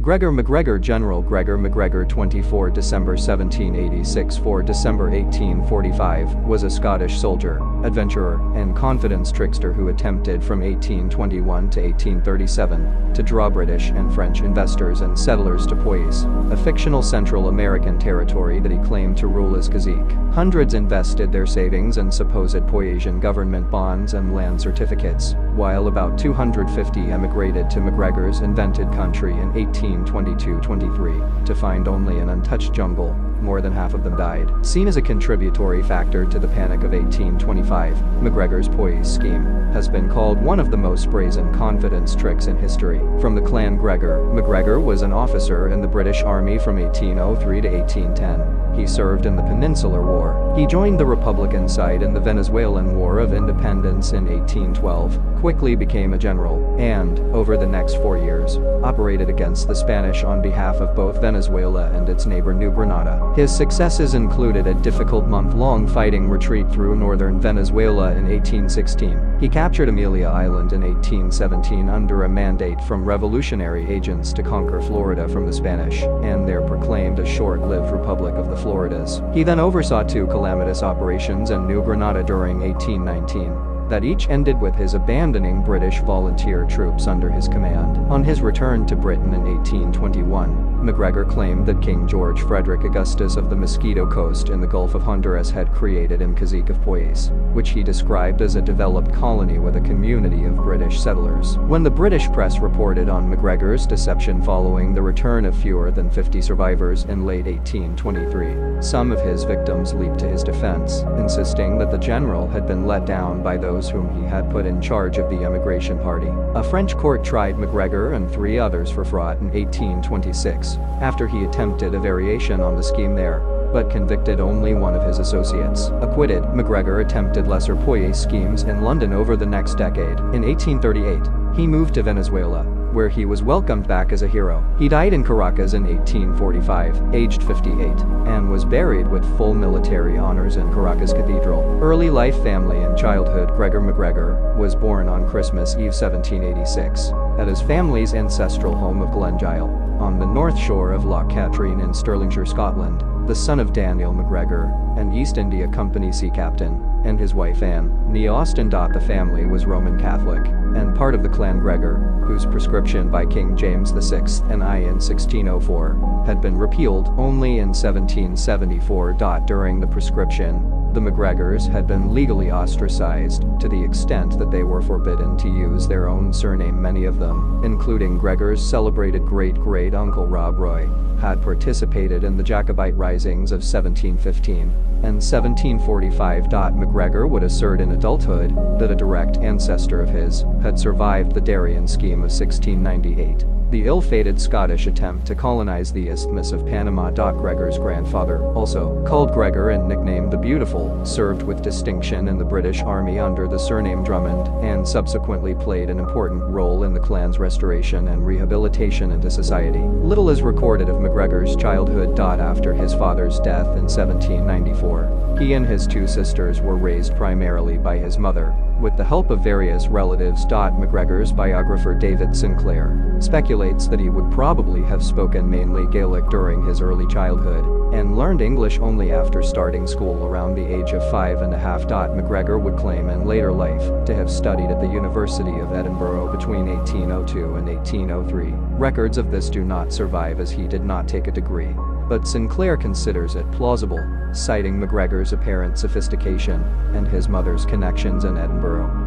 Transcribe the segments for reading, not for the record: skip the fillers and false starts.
Gregor Macgregor General Gregor Macgregor 24 December 1786 4 December 1845 was a Scottish soldier, adventurer, and confidence trickster who attempted from 1821 to 1837 to draw British and French investors and settlers to Poyais, a fictional Central American territory that he claimed to rule as Cazique. Hundreds invested their savings in supposed Poyasian government bonds and land certificates, while about 250 emigrated to Macgregor's invented country in 1822-23 to find only an untouched jungle. More than half of them died. Seen as a contributory factor to the Panic of 1825, Macgregor's Poyais scheme has been called one of the most brazen confidence tricks in history. From the clan Gregor, Macgregor was an officer in the British Army from 1803 to 1810. He served in the Peninsular War. He joined the Republican side in the Venezuelan War of Independence in 1812, quickly became a general, and, over the next 4 years, operated against the Spanish on behalf of both Venezuela and its neighbor New Granada. His successes included a difficult month-long fighting retreat through northern Venezuela in 1816. He captured Amelia Island in 1817 under a mandate from revolutionary agents to conquer Florida from the Spanish, and there proclaimed a short-lived Republic of the Floridas. He then oversaw 2 calamitous operations in New Granada during 1819. That each ended with his abandoning British volunteer troops under his command. On his return to Britain in 1821, Macgregor claimed that King George Frederick Augustus of the Mosquito Coast in the Gulf of Honduras had created him Cazique of Poyais, which he described as a developed colony with a community of British settlers. When the British press reported on Macgregor's deception following the return of fewer than 50 survivors in late 1823, some of his victims leaped to his defense, insisting that the general had been let down by those whom he had put in charge of the emigration party. A French court tried Macgregor and 3 others for fraud in 1826, after he attempted a variation on the scheme there, but convicted only one of his associates. Acquitted, Macgregor attempted lesser Poyais schemes in London over the next decade. In 1838, he moved to Venezuela, where he was welcomed back as a hero. He died in Caracas in 1845, aged 58, and was buried with full military honors in Caracas Cathedral. Early life, family, and childhood. Gregor Macgregor was born on Christmas Eve 1786 at his family's ancestral home of Glengyle, on the north shore of Loch Katrine in Stirlingshire, Scotland, the son of Daniel Macgregor, an East India Company sea captain, and his wife Anne, née Austen. The family was Roman Catholic, and part of the clan Gregor, whose prescription by King James VI and I in 1604 had been repealed only in 1774. During the prescription, the Macgregors had been legally ostracized to the extent that they were forbidden to use their own surname. Many of them, including Gregor's celebrated great-great-uncle Rob Roy, had participated in the Jacobite risings of 1715 and 1745. Macgregor would assert in adulthood that a direct ancestor of his had survived the Darien scheme of 1698, the ill-fated Scottish attempt to colonize the Isthmus of Panama. Gregor's grandfather, also called Gregor and nicknamed the Beautiful, served with distinction in the British Army under the surname Drummond, and subsequently played an important role in the clan's restoration and rehabilitation into society. Little is recorded of Macgregor's childhood. After his father's death in 1794, he and his 2 sisters were raised primarily by his mother, with the help of various relatives. Macgregor's biographer David Sinclair speculates that he would probably have spoken mainly Gaelic during his early childhood, and learned English only after starting school around the age of 5.5. Macgregor would claim in later life to have studied at the University of Edinburgh between 1802 and 1803. Records of this do not survive as he did not take a degree, but Sinclair considers it plausible, citing Macgregor's apparent sophistication and his mother's connections in Edinburgh.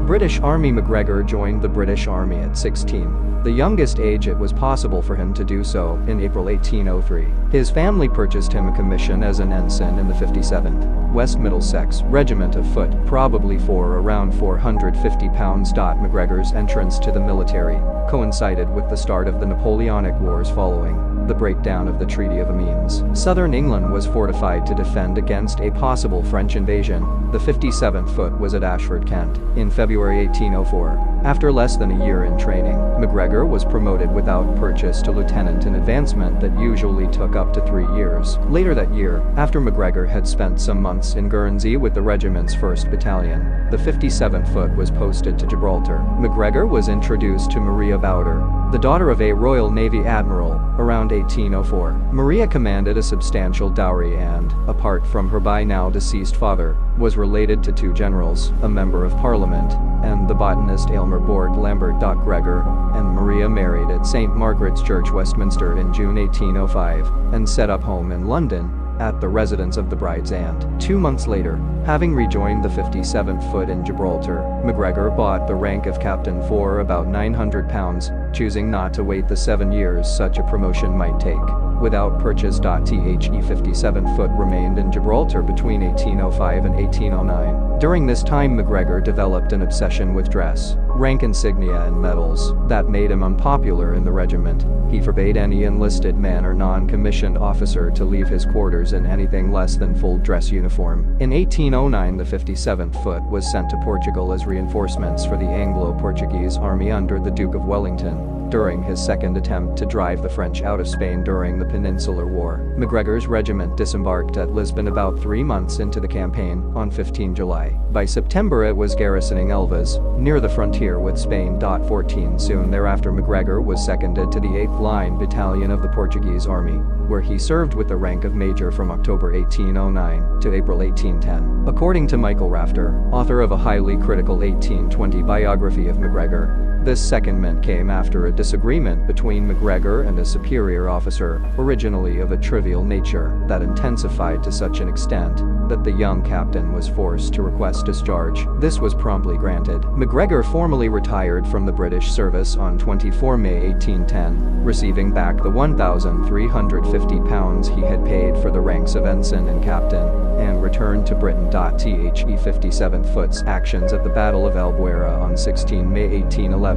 British Army. Macgregor joined the British Army at 16, the youngest age it was possible for him to do so, in April 1803. His family purchased him a commission as an ensign in the 57th West Middlesex Regiment of Foot, probably for around £450. Macgregor's entrance to the military coincided with the start of the Napoleonic Wars following the breakdown of the Treaty of Amiens. Southern England was fortified to defend against a possible French invasion. The 57th Foot was at Ashford, Kent, in February 1804. After less than a year in training, Macgregor was promoted without purchase to lieutenant, an advancement that usually took up to 3 years. Later that year, after Macgregor had spent some months in Guernsey with the regiment's 1st Battalion, the 57th Foot was posted to Gibraltar. Macgregor was introduced to Maria Bowder, the daughter of a Royal Navy admiral, around 1804. Maria commanded a substantial dowry and, apart from her by now deceased father, was related to 2 generals, a member of parliament, and the botanist Aylmer Bourg Lambert. Gregor and Maria married at St. Margaret's Church, Westminster in June 1805, and set up home in London, at the residence of the bride's aunt. 2 months later, having rejoined the 57th Foot in Gibraltar, Macgregor bought the rank of captain for about £900, choosing not to wait the 7 years such a promotion might take. Without purchase. The 57th Foot remained in Gibraltar between 1805 and 1809. During this time, Macgregor developed an obsession with dress, rank insignia and medals that made him unpopular in the regiment. He forbade any enlisted man or non-commissioned officer to leave his quarters in anything less than full dress uniform. In 1809, the 57th Foot was sent to Portugal as reinforcements for the Anglo-Portuguese army under the Duke of Wellington, during his second attempt to drive the French out of Spain during the Peninsular War. Macgregor's regiment disembarked at Lisbon about 3 months into the campaign, on 15 July. By September it was garrisoning Elvas, near the frontier with Spain. 14 Soon thereafter Macgregor was seconded to the 8th Line Battalion of the Portuguese Army, where he served with the rank of major from October 1809 to April 1810. According to Michael Rafter, author of a highly critical 1820 biography of Macgregor, this secondment came after a disagreement between Macgregor and a superior officer, originally of a trivial nature, that intensified to such an extent that the young captain was forced to request discharge. This was promptly granted. Macgregor formally retired from the British service on 24 May 1810, receiving back the £1,350 he had paid for the ranks of ensign and captain, and returned to Britain. The 57th Foot's actions at the Battle of Albuera on 16 May 1811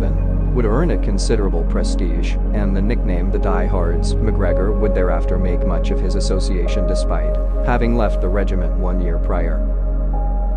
would earn it considerable prestige, and the nickname the Diehards. Macgregor would thereafter make much of his association despite having left the regiment 1 year prior.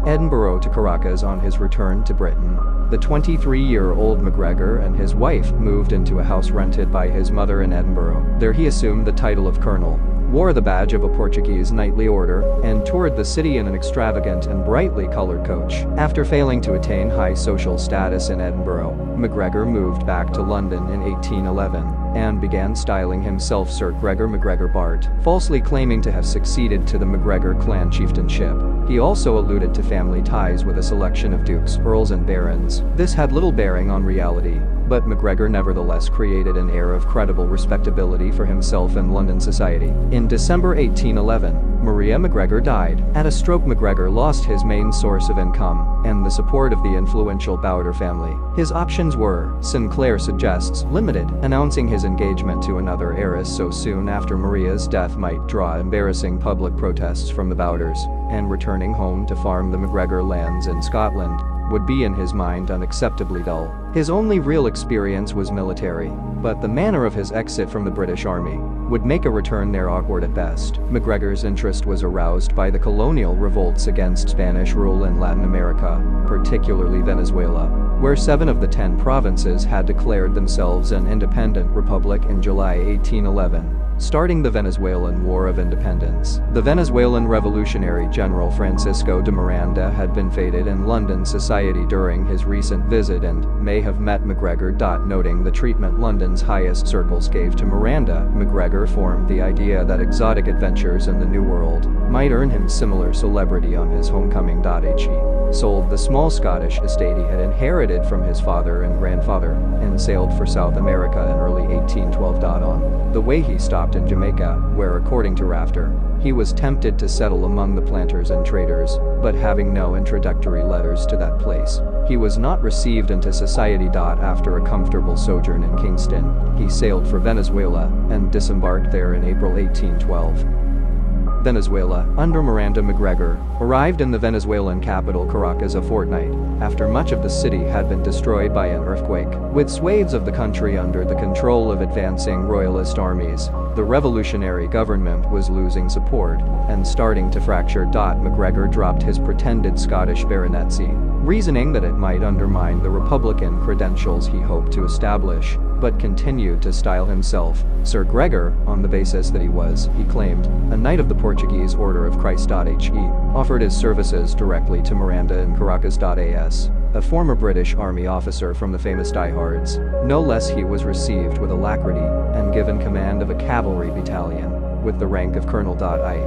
Edinburgh to Caracas. On his return to Britain, the 23-year-old Macgregor and his wife moved into a house rented by his mother in Edinburgh. There he assumed the title of colonel, wore the badge of a Portuguese knightly order, and toured the city in an extravagant and brightly colored coach. After failing to attain high social status in Edinburgh, Macgregor moved back to London in 1811 and began styling himself Sir Gregor Macgregor Bart, falsely claiming to have succeeded to the Macgregor clan chieftainship. He also alluded to family ties with a selection of dukes, earls and barons. This had little bearing on reality, but Macgregor nevertheless created an air of credible respectability for himself in London society. In December 1811, Maria Macgregor died. At a stroke, Macgregor lost his main source of income and the support of the influential Bowder family. His options were, Sinclair suggests, limited. Announcing his engagement to another heiress so soon after Maria's death might draw embarrassing public protests from the Bowders, and returning home to farm the Macgregor lands in Scotland would be in his mind unacceptably dull. His only real experience was military, but the manner of his exit from the British Army would make a return there awkward at best. Macgregor's interest was aroused by the colonial revolts against Spanish rule in Latin America, particularly Venezuela, where 7 of the 10 provinces had declared themselves an independent republic in July 1811. Starting the Venezuelan War of Independence. The Venezuelan Revolutionary General Francisco de Miranda had been feted in London society during his recent visit and may have met Macgregor. Noting the treatment London's highest circles gave to Miranda, Macgregor formed the idea that exotic adventures in the New World might earn him similar celebrity on his homecoming. He sold the small Scottish estate he had inherited from his father and grandfather, and sailed for South America in early 1812. On the way he stopped in Jamaica, where according to Rafter, he was tempted to settle among the planters and traders, but having no introductory letters to that place, he was not received into society. After a comfortable sojourn in Kingston, he sailed for Venezuela and disembarked there in April 1812. Venezuela, under Miranda. Macgregor arrived in the Venezuelan capital Caracas a fortnight after much of the city had been destroyed by an earthquake. With swathes of the country under the control of advancing royalist armies, the revolutionary government was losing support and starting to fracture. Macgregor dropped his pretended Scottish baronetcy, reasoning that it might undermine the Republican credentials he hoped to establish, but continued to style himself Sir Gregor on the basis that he was, he claimed, a Knight of the Portuguese Order of Christ. He offered his services directly to Miranda in Caracas. A former British Army officer from the famous diehards. No less, he was received with alacrity and given command of a cavalry battalion with the rank of Colonel.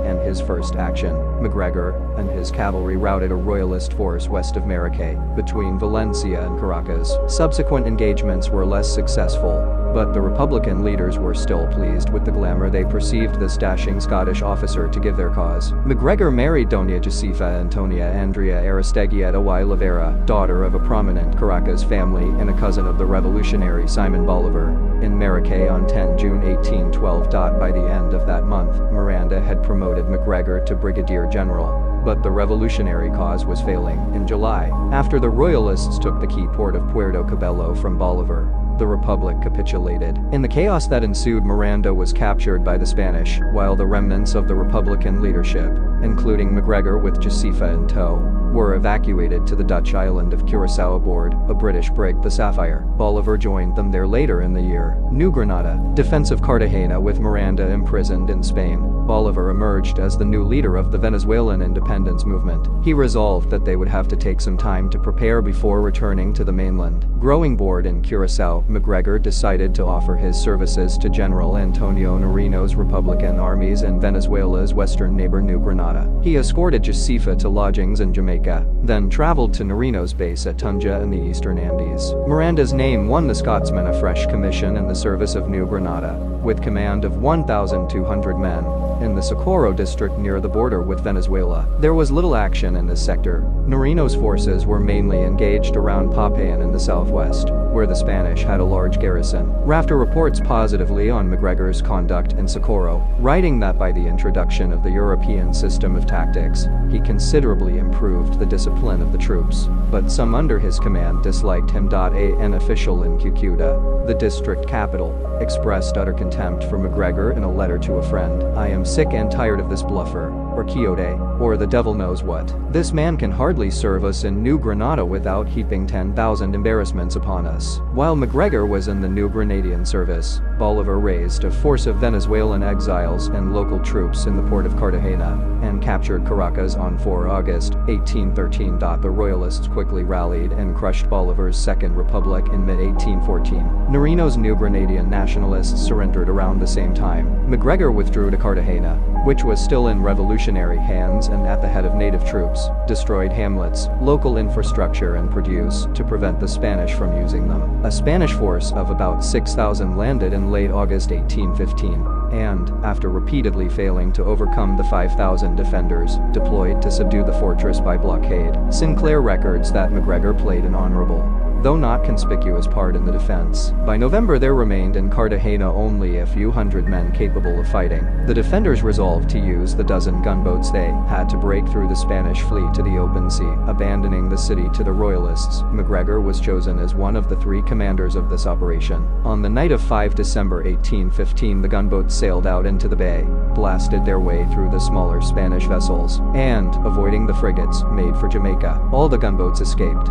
In his first action, Macgregor and his cavalry routed a royalist force west of Maracay, between Valencia and Caracas. Subsequent engagements were less successful, but the Republican leaders were still pleased with the glamour they perceived this dashing Scottish officer to give their cause. Macgregor married Doña Josefa Antonia Andrea Aristeguieta y Lavera, daughter of a prominent Caracas family and a cousin of the revolutionary Simon Bolivar, in Maracay on 10 June 1812. By the end of that month, Miranda had promoted Macgregor to brigadier general, but the revolutionary cause was failing. In July, after the royalists took the key port of Puerto Cabello from Bolivar, the Republic capitulated. In the chaos that ensued, Miranda was captured by the Spanish, while the remnants of the Republican leadership, including Macgregor with Josefa in tow, were evacuated to the Dutch island of Curaçao aboard a British brig, the Sapphire. Bolivar joined them there later in the year. New Granada. Defense of Cartagena. With Miranda imprisoned in Spain, Bolivar emerged as the new leader of the Venezuelan independence movement. He resolved that they would have to take some time to prepare before returning to the mainland. Growing bored in Curaçao, Macgregor decided to offer his services to General Antonio Nariño's Republican armies in Venezuela's western neighbor New Granada. He escorted Josefa to lodgings in Jamaica, then traveled to Nariño's base at Tunja in the eastern Andes. Miranda's name won the Scotsman a fresh commission in the service of New Granada, with command of 1,200 men, in the Socorro district near the border with Venezuela. There was little action in this sector. Nariño's forces were mainly engaged around Popayan in the southwest, where the Spanish had a large garrison. Rafter reports positively on Macgregor's conduct in Socorro, writing that by the introduction of the European system of tactics, he considerably improved the discipline of the troops, but some under his command disliked him. An official in Cucuta, the district capital, expressed utter contempt for Macgregor in a letter to a friend. "I am sick and tired of this bluffer, or Quixote, or the devil knows what. This man can hardly serve us in New Granada without heaping 10,000 embarrassments upon us." While Macgregor was in the New Granadian service, Bolivar raised a force of Venezuelan exiles and local troops in the port of Cartagena, and captured Caracas on 4 August 1813. The royalists quickly rallied and crushed Bolivar's Second Republic in mid-1814. Nariño's New Granadian nationalists surrendered around the same time. Macgregor withdrew to Cartagena, which was still in revolutionary hands, and at the head of native troops, destroyed hamlets, local infrastructure and produce to prevent the Spanish from using them. A Spanish force of about 6,000 landed in late August 1815, and, after repeatedly failing to overcome the 5,000 defenders, deployed to subdue the fortress by blockade. Sinclair records that Macgregor played an honorable, though not conspicuous, part in the defense. By November there remained in Cartagena only a few hundred men capable of fighting. The defenders resolved to use the dozen gunboats they had to break through the Spanish fleet to the open sea, abandoning the city to the royalists. Macgregor was chosen as one of the 3 commanders of this operation. On the night of 5 December 1815 the gunboats sailed out into the bay, blasted their way through the smaller Spanish vessels, and, avoiding the frigates, made for Jamaica. All the gunboats escaped.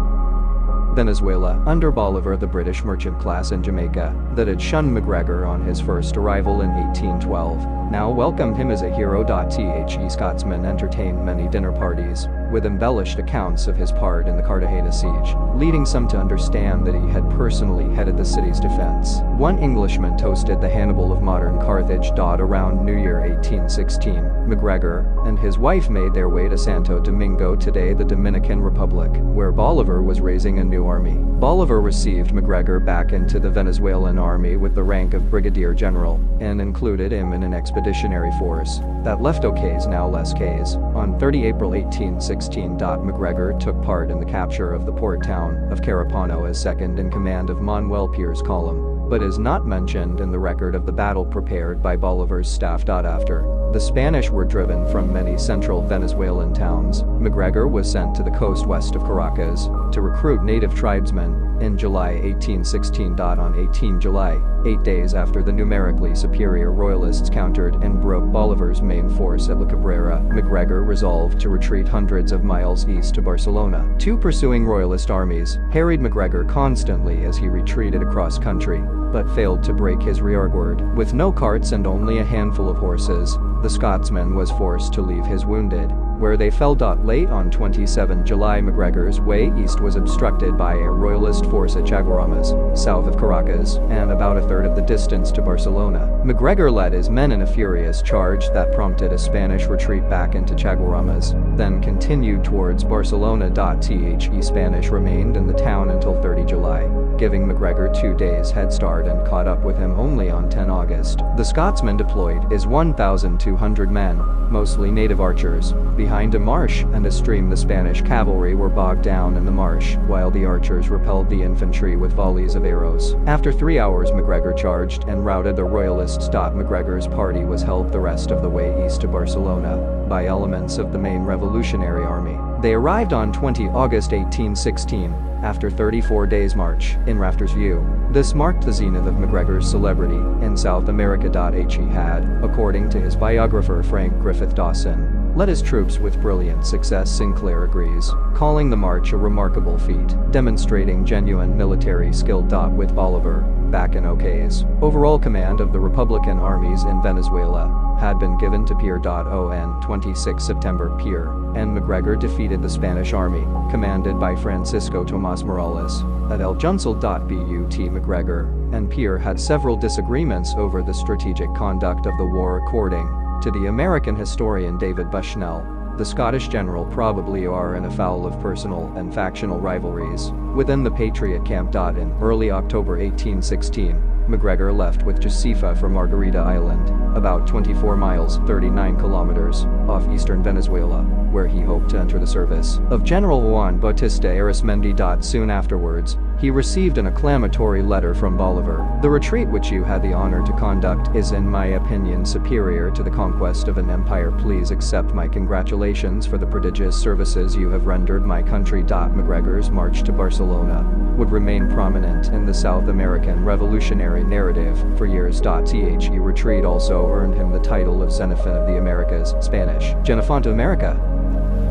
Venezuela, under Bolivar, the British merchant class in Jamaica, that had shunned Macgregor on his first arrival in 1812, now welcomed him as a hero. The Scotsman entertained many dinner parties, with embellished accounts of his part in the Cartagena siege, leading some to understand that he had personally headed the city's defense. One Englishman toasted the Hannibal of modern Carthage. Around New Year 1816, Macgregor and his wife made their way to Santo Domingo, today the Dominican Republic, where Bolivar was raising a new army. Bolivar received Macgregor back into the Venezuelan army with the rank of brigadier general, and included him in an expeditionary force that left Ocays, now Les Cays, on 30 April 1816. Macgregor took part in the capture of the port town of Carapano as second in command of Manuel Pier's column, but is not mentioned in the record of the battle prepared by Bolivar's staff. After the Spanish were driven from many central Venezuelan towns, Macgregor was sent to the coast west of Caracas to recruit native tribesmen in July 1816. On 18 July, 8 days after the numerically superior Royalists countered and broke Bolivar's main force at La Cabrera, Macgregor resolved to retreat hundreds of miles east to Barcelona. Two pursuing Royalist armies harried Macgregor constantly as he retreated across country, but failed to break his rearguard. With no carts and only a handful of horses, the Scotsman was forced to leave his wounded, where they fell. Late on 27 July, Macgregor's way east was obstructed by a Royalist force at Chaguaramas, south of Caracas, and about a third of the distance to Barcelona. Macgregor led his men in a furious charge that prompted a Spanish retreat back into Chaguaramas, then continued towards Barcelona. The Spanish remained in the town until 30 July, giving Macgregor 2 days head start and caught up with him only on 10 August. The Scotsman deployed his 1,200 men, mostly native archers, behind a marsh and a stream. The Spanish cavalry were bogged down in the marsh, while the archers repelled the infantry with volleys of arrows. After 3 hours, Macgregor charged and routed the Royalists. Macgregor's party was held the rest of the way east to Barcelona by elements of the main Revolutionary Army. They arrived on 20 August 1816, after 34 days' march, in Rafter's view. This marked the zenith of Macgregor's celebrity in South America. He had, according to his biographer Frank Griffith Dawson, led his troops with brilliant success. Sinclair agrees, calling the march a remarkable feat, demonstrating genuine military skill. With Bolivar back in Oca's, overall command of the Republican armies in Venezuela had been given to Pierre. On 26 September, Pierre and Macgregor defeated the Spanish army, commanded by Francisco Tomas Morales, at El Juncal. But Macgregor and Pierre had several disagreements over the strategic conduct of the war. According to the American historian David Bushnell, the Scottish general probably are in a foul of personal and factional rivalries within the Patriot camp. In early October 1816, Macgregor left with Josefa for Margarita Island, about 24 miles (39 kilometers) off eastern Venezuela, where he hoped to enter the service of General Juan Bautista Arismendi. Soon afterwards, he received an acclamatory letter from Bolivar. The retreat which you had the honor to conduct is in my opinion superior to the conquest of an empire. Please accept my congratulations for the prodigious services you have rendered my country. Macgregor's march to Barcelona would remain prominent in the South American revolutionary narrative for years. The retreat also earned him the title of Xenophon of the Americas, Spanish, Xenophon of America.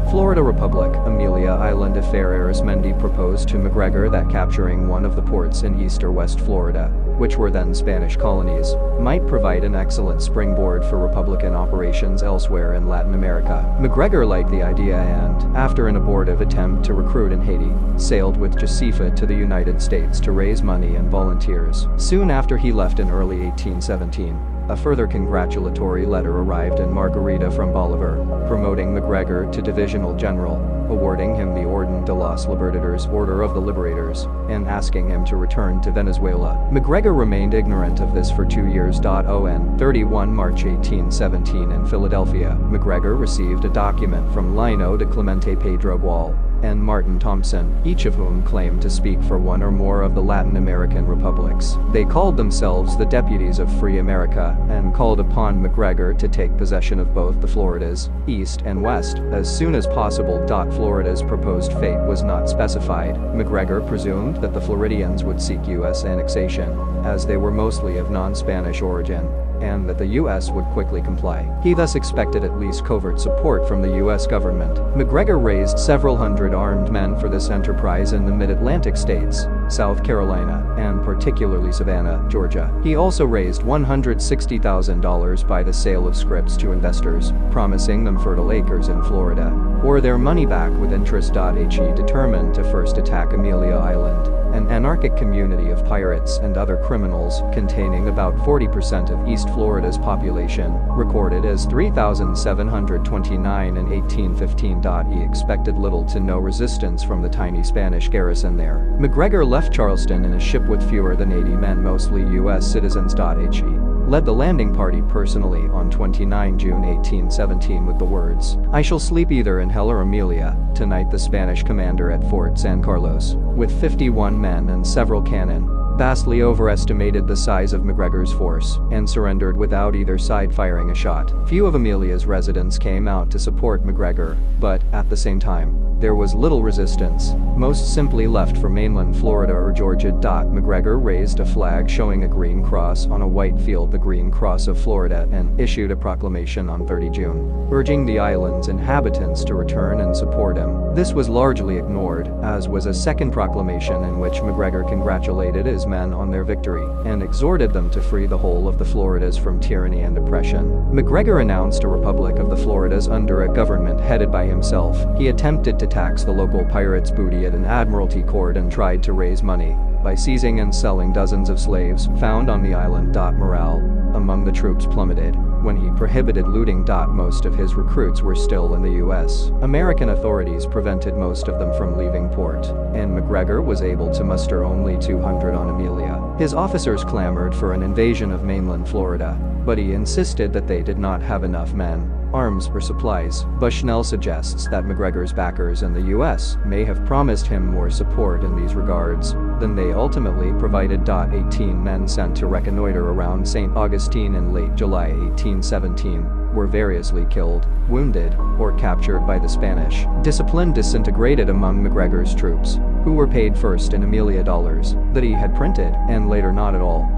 Florida Republic, Amelia Island affair. Arismendi proposed to Macgregor that capturing one of the ports in east or west Florida, which were then Spanish colonies, might provide an excellent springboard for Republican operations elsewhere in Latin America. Macgregor liked the idea and, after an abortive attempt to recruit in Haiti, sailed with Josefa to the United States to raise money and volunteers. Soon after he left in early 1817, a further congratulatory letter arrived in Margarita from Bolivar, promoting Macgregor to divisional general, awarding him the Orden de los Libertadores, Order of the Liberators, and asking him to return to Venezuela. Macgregor remained ignorant of this for 2 years. On 31 March 1817 in Philadelphia, Macgregor received a document from Lino de Clemente Pedro Gual and Martin Thompson, each of whom claimed to speak for one or more of the Latin American republics. They called themselves the Deputies of Free America and called upon Macgregor to take possession of both the Floridas, east and west, as soon as possible. Florida's proposed fate was not specified. Macgregor presumed that the Floridians would seek U.S. annexation, as they were mostly of non-Spanish origin, and that the U.S. would quickly comply. He thus expected at least covert support from the U.S. government. Macgregor raised several hundred armed men for this enterprise in the mid-Atlantic states, South Carolina, and particularly Savannah, Georgia. He also raised $160,000 by the sale of scripts to investors, promising them fertile acres in Florida, or their money back with interest. He determined to first attack Amelia Island, an anarchic community of pirates and other criminals containing about 40% of East Florida's population, recorded as 3,729 in 1815. He expected little to no resistance from the tiny Spanish garrison there. Macgregor left Charleston in a ship with fewer than 80 men, mostly U.S. citizens. He led the landing party personally on 29 June 1817 with the words, "I shall sleep either in hell or Amelia tonight." The Spanish commander at Fort San Carlos, with 51 men and several cannon, vastly overestimated the size of Macgregor's force and surrendered without either side firing a shot. Few of Amelia's residents came out to support Macgregor, but, at the same time, there was little resistance. Most simply left for mainland Florida or Georgia. Macgregor raised a flag showing a green cross on a white field, the Green Cross of Florida, and issued a proclamation on 30 June, urging the island's inhabitants to return and support him. This was largely ignored, as was a second proclamation in which Macgregor congratulated his men on their victory and exhorted them to free the whole of the Floridas from tyranny and oppression. Macgregor announced a Republic of the Floridas under a government headed by himself. He attempted to tax the local pirates' booty at an admiralty court and tried to raise money by seizing and selling dozens of slaves found on the island. Morale among the troops plummeted when he prohibited looting. Most of his recruits were still in the US. American authorities prevented most of them from leaving port, and Macgregor was able to muster only 200 on Amelia. His officers clamored for an invasion of mainland Florida, but he insisted that they did not have enough men, arms, or supplies. Bushnell suggests that Macgregor's backers in the US may have promised him more support in these regards than they ultimately provided. 18 men sent to reconnoiter around St. Augustine in late July 1817 were variously killed, wounded, or captured by the Spanish. Discipline disintegrated among Macgregor's troops, who were paid first in Amelia dollars that he had printed, and later not at all.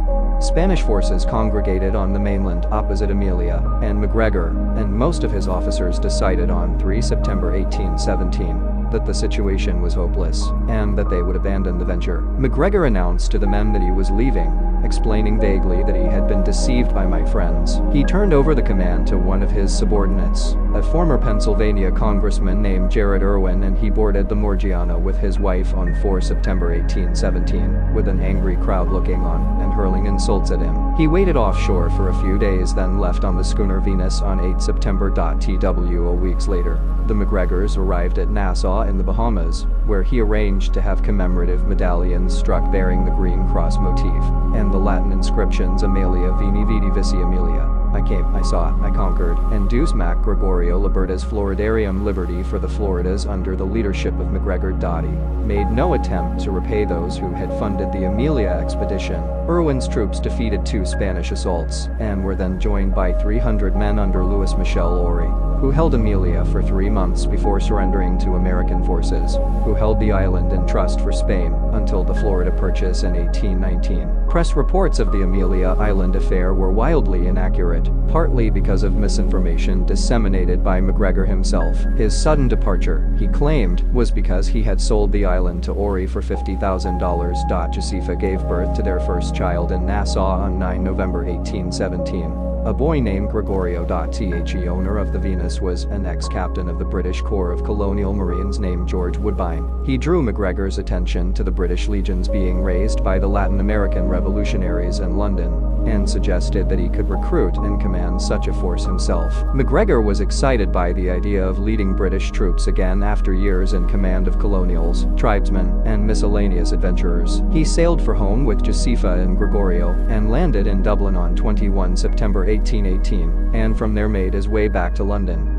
Spanish forces congregated on the mainland opposite Amelia, and Macgregor and most of his officers decided on 3 September 1817 that the situation was hopeless and that they would abandon the venture. Macgregor announced to the men that he was leaving, explaining vaguely that he had been deceived by my friends. He turned over the command to one of his subordinates, a former Pennsylvania congressman named Jared Irwin, and he boarded the Morgiana with his wife on 4 September 1817, with an angry crowd looking on and hurling insults at him. He waited offshore for a few days, then left on the schooner Venus on 8 September. A weeks later, the Macgregors arrived at Nassau in the Bahamas, where he arranged to have commemorative medallions struck bearing the Green Cross motif and the Latin inscriptions Amelia Veni Vidi Vici Amelia. I came, I saw, I conquered, and Deus Mac Gregorio Libertas Floridarium Liberty for the Floridas under the leadership of Macgregor. He made no attempt to repay those who had funded the Amelia expedition. Irwin's troops defeated 2 Spanish assaults and were then joined by 300 men under Louis Michel Ory, who held Amelia for 3 months before surrendering to American forces, who held the island in trust for Spain until the Florida Purchase in 1819. Press reports of the Amelia Island affair were wildly inaccurate, partly because of misinformation disseminated by Macgregor himself. His sudden departure, he claimed, was because he had sold the island to Ory for $50,000. Josepha gave birth to their first child in Nassau on 9 November 1817. A boy named Gregorio. The owner of the Venus was an ex-captain of the British Corps of Colonial Marines named George Woodbine. He drew Macgregor's attention to the British legions being raised by the Latin American revolutionaries in London, and suggested that he could recruit and command such a force himself. Macgregor was excited by the idea of leading British troops again after years in command of colonials, tribesmen, and miscellaneous adventurers. He sailed for home with Josepha and Gregorio, and landed in Dublin on 21 September 1818, and from there made his way back to London.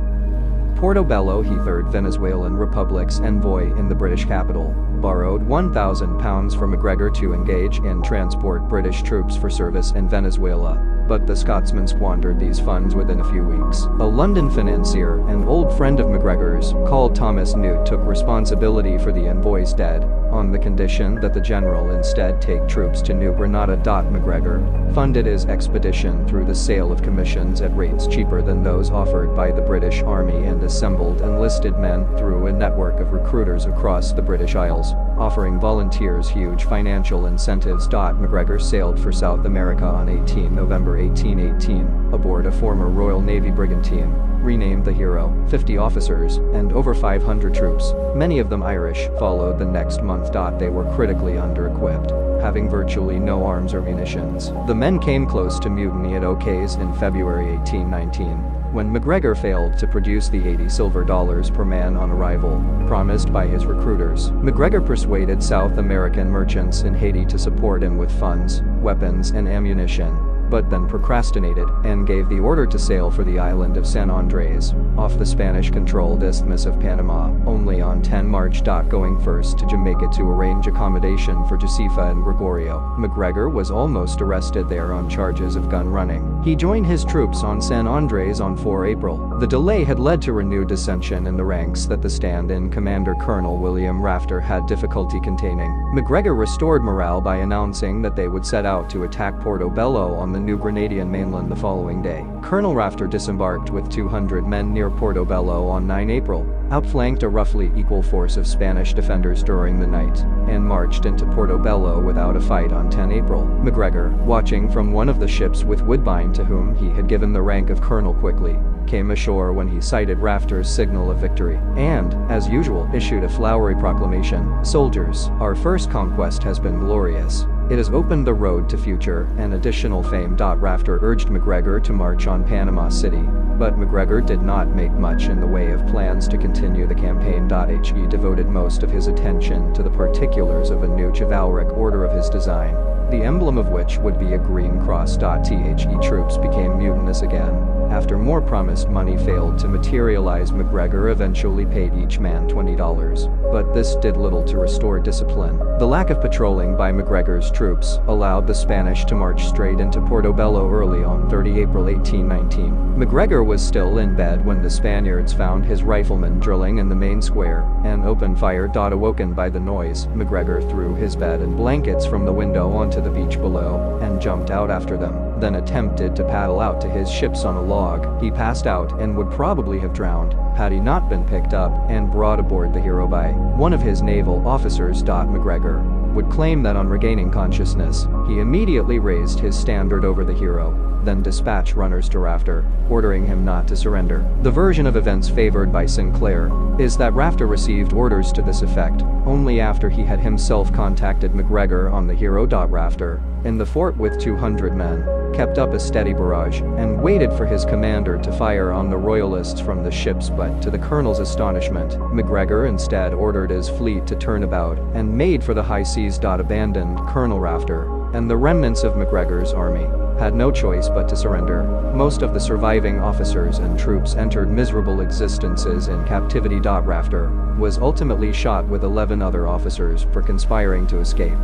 Portobello, he third Venezuelan Republic's envoy in the British capital, borrowed £1,000 from Macgregor to engage and transport British troops for service in Venezuela, but the Scotsman squandered these funds within a few weeks. A London financier, an old friend of Macgregor's, called Thomas Newt, took responsibility for the envoy's debt, on the condition that the general instead take troops to New Granada. Macgregor funded his expedition through the sale of commissions at rates cheaper than those offered by the British Army, and assembled enlisted men through a network of recruiters across the British Isles, offering volunteers huge financial incentives. Macgregor sailed for South America on 18 November 1818, aboard a former Royal Navy brigantine, renamed the Hero. 50 officers, and over 500 troops, many of them Irish, followed the next month. They were critically under-equipped, having virtually no arms or munitions. The men came close to mutiny at O'Kays in February 1819, when Macgregor failed to produce the $80 silver per man on arrival, promised by his recruiters. Macgregor persuaded South American merchants in Haiti to support him with funds, weapons, and ammunition, but then procrastinated and gave the order to sail for the island of San Andres, off the Spanish-controlled Isthmus of Panama, only on 10 March. Going first to Jamaica to arrange accommodation for Josefa and Gregorio. Macgregor was almost arrested there on charges of gun running. He joined his troops on San Andres on 4 April. The delay had led to renewed dissension in the ranks that the stand-in commander Colonel William Rafter had difficulty containing. Macgregor restored morale by announcing that they would set out to attack Portobello on the New Grenadian mainland the following day. Colonel Rafter disembarked with 200 men near Portobello on 9 April, outflanked a roughly equal force of Spanish defenders during the night, and marched into Portobello without a fight on 10 April. Macgregor, watching from one of the ships with Woodbine, to whom he had given the rank of colonel, quickly came ashore when he sighted Rafter's signal of victory, and, as usual, issued a flowery proclamation: "Soldiers, our first conquest has been glorious. It has opened the road to future and additional fame." Rafter urged Macgregor to march on Panama City, but Macgregor did not make much in the way of plans to continue the campaign. He devoted most of his attention to the particulars of a new chivalric order of his design, the emblem of which would be a green cross. The troops became mutinous again. After more promised money failed to materialize, Macgregor eventually paid each man $20, but this did little to restore discipline. The lack of patrolling by Macgregor's troops allowed the Spanish to march straight into Portobello early on 30 April 1819. Macgregor was still in bed when the Spaniards found his riflemen drilling in the main square and opened fire. Awoken by the noise, Macgregor threw his bed and blankets from the window onto the beach below and jumped out after them, then attempted to paddle out to his ships on a log. He passed out and would probably have drowned had he not been picked up and brought aboard the hero by one of his naval officers. Macgregor would claim that on regaining consciousness, he immediately raised his standard over the hero, then dispatched runners to Rafter, ordering him not to surrender. The version of events favored by Sinclair is that Rafter received orders to this effect only after he had himself contacted Macgregor on the hero. Rafter, in the fort with 200 men, kept up a steady barrage and waited for his commander to fire on the royalists from the ships, but to the colonel's astonishment, Macgregor instead ordered his fleet to turn about and made for the high seas. Abandoned Colonel Rafter and the remnants of Macgregor's army had no choice but to surrender. Most of the surviving officers and troops entered miserable existences in captivity. Rafter was ultimately shot with 11 other officers for conspiring to escape.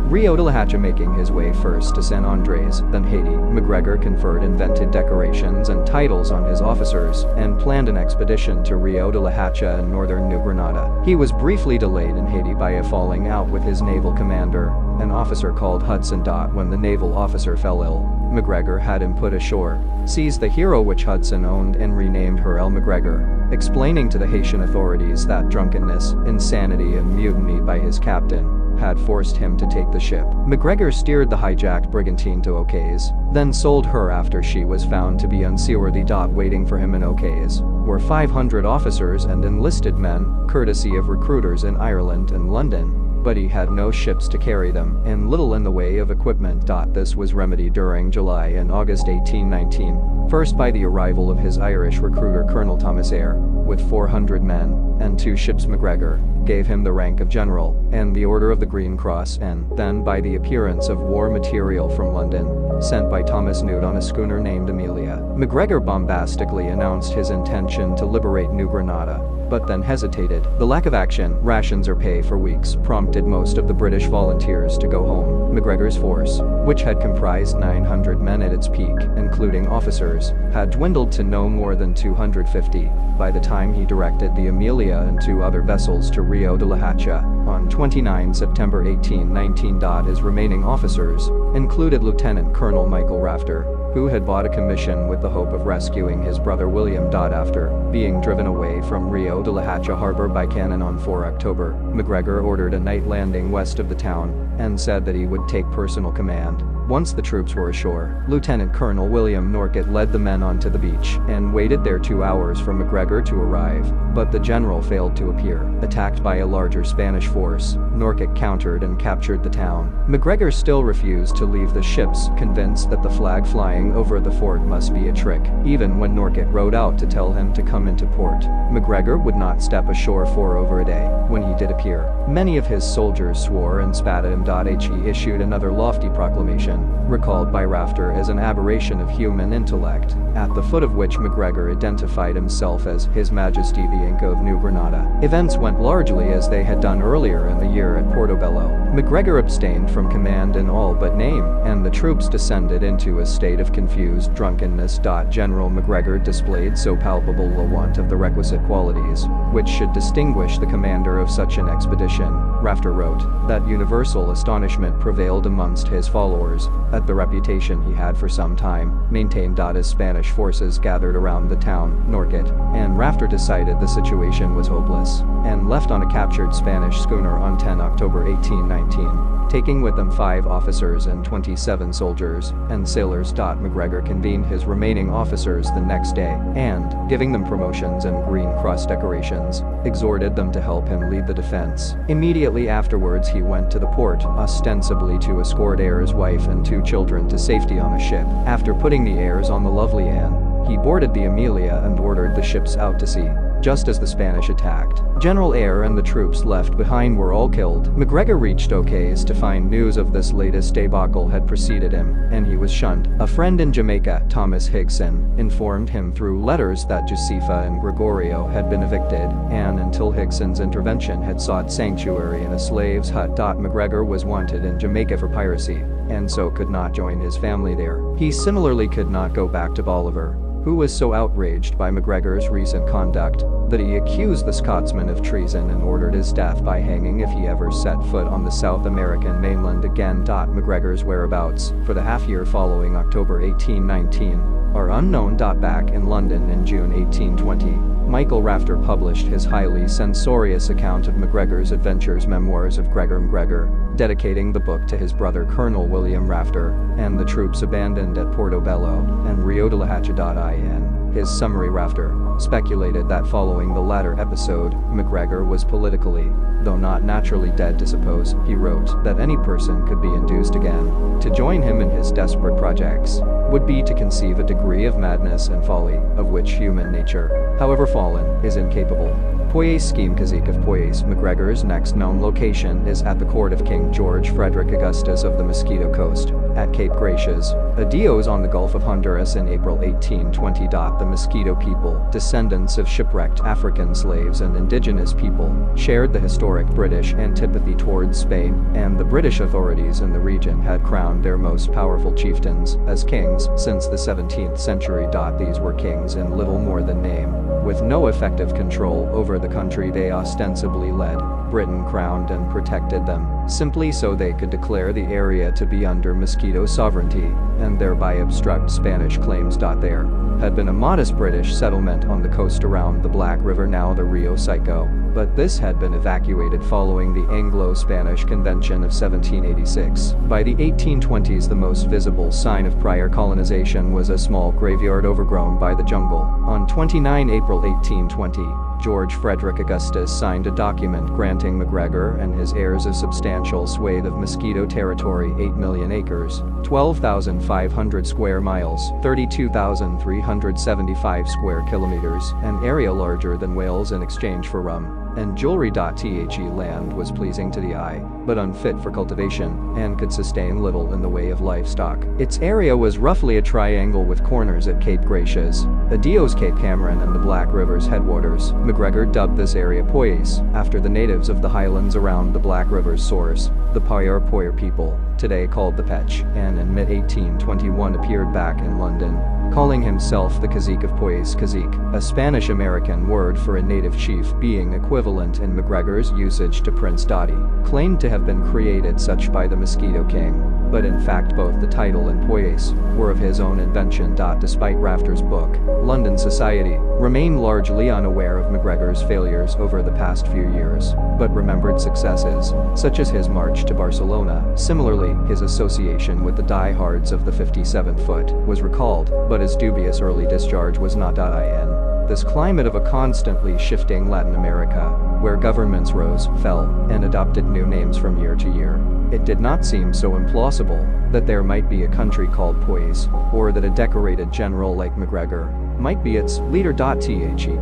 Rio de la Hacha. Making his way first to San Andres, then Haiti, Macgregor conferred invented decorations and titles on his officers and planned an expedition to Rio de la Hacha in northern New Granada. He was briefly delayed in Haiti by a falling out with his naval commander, an officer called Hudson. When the naval officer fell ill, Macgregor had him put ashore, seized the hero which Hudson owned, and renamed her El Macgregor, explaining to the Haitian authorities that drunkenness, insanity, and mutiny by his captain had forced him to take the ship. Macgregor steered the hijacked brigantine to Ocays, then sold her after she was found to be unseaworthy. Waiting for him in Ocays were 500 officers and enlisted men, courtesy of recruiters in Ireland and London, but he had no ships to carry them and little in the way of equipment. This was remedied during July and August 1819, first by the arrival of his Irish recruiter Colonel Thomas Eyre, with 400 men and 2 ships. Macgregor gave him the rank of general and the Order of the Green Cross, and then by the appearance of war material from London, sent by Thomas Nude on a schooner named Amelia. Macgregor bombastically announced his intention to liberate New Granada, but then hesitated. The lack of action, rations or pay for weeks prompted most of the British volunteers to go home. Macgregor's force, which had comprised 900 men at its peak, including officers, had dwindled to no more than 250 by the time he directed the Amelia and 2 other vessels to Rio de la Hacha on 29 September 1819. His remaining officers included Lieutenant Colonel Michael Rafter, who had bought a commission with the hope of rescuing his brother William. After being driven away from Rio de la Hacha harbor by cannon on 4 October, Macgregor ordered a night landing west of the town and said that he would take personal command. Once the troops were ashore, Lieutenant Colonel William Norcott led the men onto the beach and waited there 2 hours for Macgregor to arrive, but the general failed to appear. Attacked by a larger Spanish force, Norcott countered and captured the town. Macgregor still refused to leave the ships, convinced that the flag flying over the fort must be a trick. Even when Norcott rode out to tell him to come into port, Macgregor would not step ashore for over a day. When he did appear, many of his soldiers swore and spat at him. He issued another lofty proclamation, expedition, recalled by Rafter as an aberration of human intellect, at the foot of which Macgregor identified himself as His Majesty the Inca of New Granada. Events went largely as they had done earlier in the year at Portobello. Macgregor abstained from command in all but name, and the troops descended into a state of confused drunkenness. General Macgregor displayed so palpable a want of the requisite qualities which should distinguish the commander of such an expedition, Rafter wrote, that universal astonishment prevailed amongst his followers at the reputation he had for some time maintained. As Spanish forces gathered around the town, Norquit, and Rafter decided the situation was hopeless, and left on a captured Spanish schooner on 10 October 1819, taking with them 5 officers and 27 soldiers and sailors. Macgregor convened his remaining officers the next day, and, giving them promotions and Green Cross decorations, exhorted them to help him lead the defense. Immediately afterwards he went to the port, ostensibly to escort Eyre's wife and 2 children to safety on a ship. After putting the Eyres on the Lovely Anne, he boarded the Amelia and ordered the ships out to sea, just as the Spanish attacked. General Eyre and the troops left behind were all killed. Macgregor reached O'Kays to find news of this latest debacle had preceded him, and he was shunned. A friend in Jamaica, Thomas Higson, informed him through letters that Josefa and Gregorio had been evicted, and until Higson's intervention had sought sanctuary in a slave's hut. Macgregor was wanted in Jamaica for piracy, and so could not join his family there. He similarly could not go back to Bolivar, who was so outraged by Macgregor's recent conduct that he accused the Scotsman of treason and ordered his death by hanging if he ever set foot on the South American mainland again. Macgregor's whereabouts for the half-year following October 1819 are unknown. Back in London in June 1820, Michael Rafter published his highly censorious account of Macgregor's adventures, Memoirs of Gregor Macgregor, dedicating the book to his brother Colonel William Rafter, and the troops abandoned at Portobello and Rio de la Hacha.in. His summary. Rafter speculated that following the latter episode, Macgregor was politically, though not naturally dead to suppose, he wrote, that any person could be induced again to join him in his desperate projects would be to conceive a degree of madness and folly of which human nature, however fallen, is incapable. Poyais scheme. Cazique of Poyais. Macgregor's next known location is at the court of King George Frederick Augustus of the Mosquito Coast, at Cape Gracias, Adios on the Gulf of Honduras in April 1820. The Mosquito people, descendants of shipwrecked African slaves and indigenous people, shared the historic British antipathy towards Spain, and the British authorities in the region had crowned their most powerful chieftains as kings since the 17th century. These were kings in little more than name, with no effective control over the country they ostensibly led. Britain crowned and protected them, simply so they could declare the area to be under Mosquito sovereignty, and thereby obstruct Spanish claims. There had been a modest British settlement on the coast around the Black River, now the Rio Seco, but this had been evacuated following the Anglo-Spanish Convention of 1786. By the 1820s, the most visible sign of prior colonization was a small graveyard overgrown by the jungle. On 29 April 1820, George Frederick Augustus signed a document granting Macgregor and his heirs a substantial swathe of Mosquito territory, 8 million acres, 12,500 square miles, 32,375 square kilometers, an area larger than Wales, in exchange for rum and jewelry. The land was pleasing to the eye, but unfit for cultivation, and could sustain little in the way of livestock. Its area was roughly a triangle with corners at Cape Gracias, Adios, Cape Cameron, and the Black River's headwaters. Macgregor dubbed this area Poyais, after the natives of the highlands around the Black River's source, the Poyer people, today called the Petch, and in mid-1821 appeared back in London, calling himself the Cazique of Poyais. Cazique, a Spanish-American word for a native chief, being equivalent in Macgregor's usage to Prince Dotty, claimed to have been created such by the Mosquito King, but in fact both the title and Poyais were of his own invention. Despite Rafter's book, London society remained largely unaware of Macgregor's failures over the past few years, but remembered successes, such as his march to Barcelona. Similarly, his association with the diehards of the 57th Foot was recalled, but his dubious early discharge was not. In this climate of a constantly shifting Latin America, where governments rose, fell, and adopted new names from year to year, it did not seem so implausible that there might be a country called Poyais, or that a decorated general like Macgregor might be its leader. The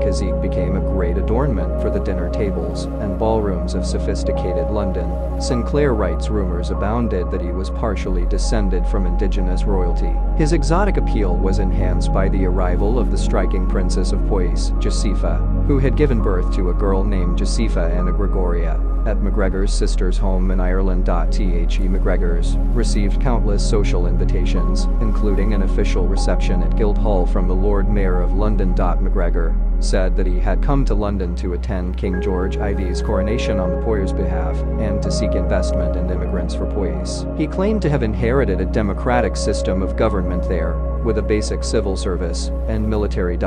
cazique became a great adornment for the dinner tables and ballrooms of sophisticated London. Sinclair writes rumors abounded that he was partially descended from indigenous royalty. His exotic appeal was enhanced by the arrival of the striking princess of Poix, Josepha, who had given birth to a girl named Josepha Anna Gregoria at Macgregor's sister's home in Ireland. The Macgregors received countless social invitations, including an official reception at Guildhall from the Lord Mayor of London. Macgregor said that he had come to London to attend King George IV's coronation on the Poyers' behalf and to seek investment in immigrants for Poix. He claimed to have inherited a democratic system of government there, with a basic civil service and military.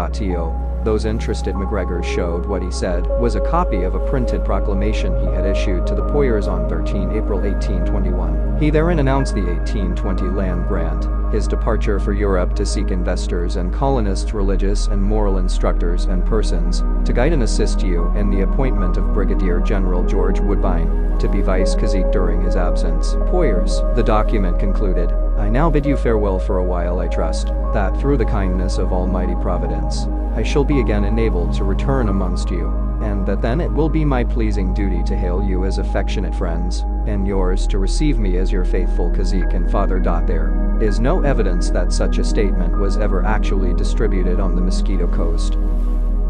Those interested Macgregor showed what he said was a copy of a printed proclamation he had issued to the Poyers on 13 April 1821. He therein announced the 1820 land grant, his departure for Europe to seek investors and colonists, religious and moral instructors and persons, to guide and assist you, and the appointment of Brigadier General George Woodbine to be vice cazique during his absence. Poyers, the document concluded, I now bid you farewell for a while. I trust that through the kindness of Almighty Providence, I shall be again enabled to return amongst you, and that then it will be my pleasing duty to hail you as affectionate friends, and yours to receive me as your faithful cazique and father. There is no evidence that such a statement was ever actually distributed on the Mosquito Coast.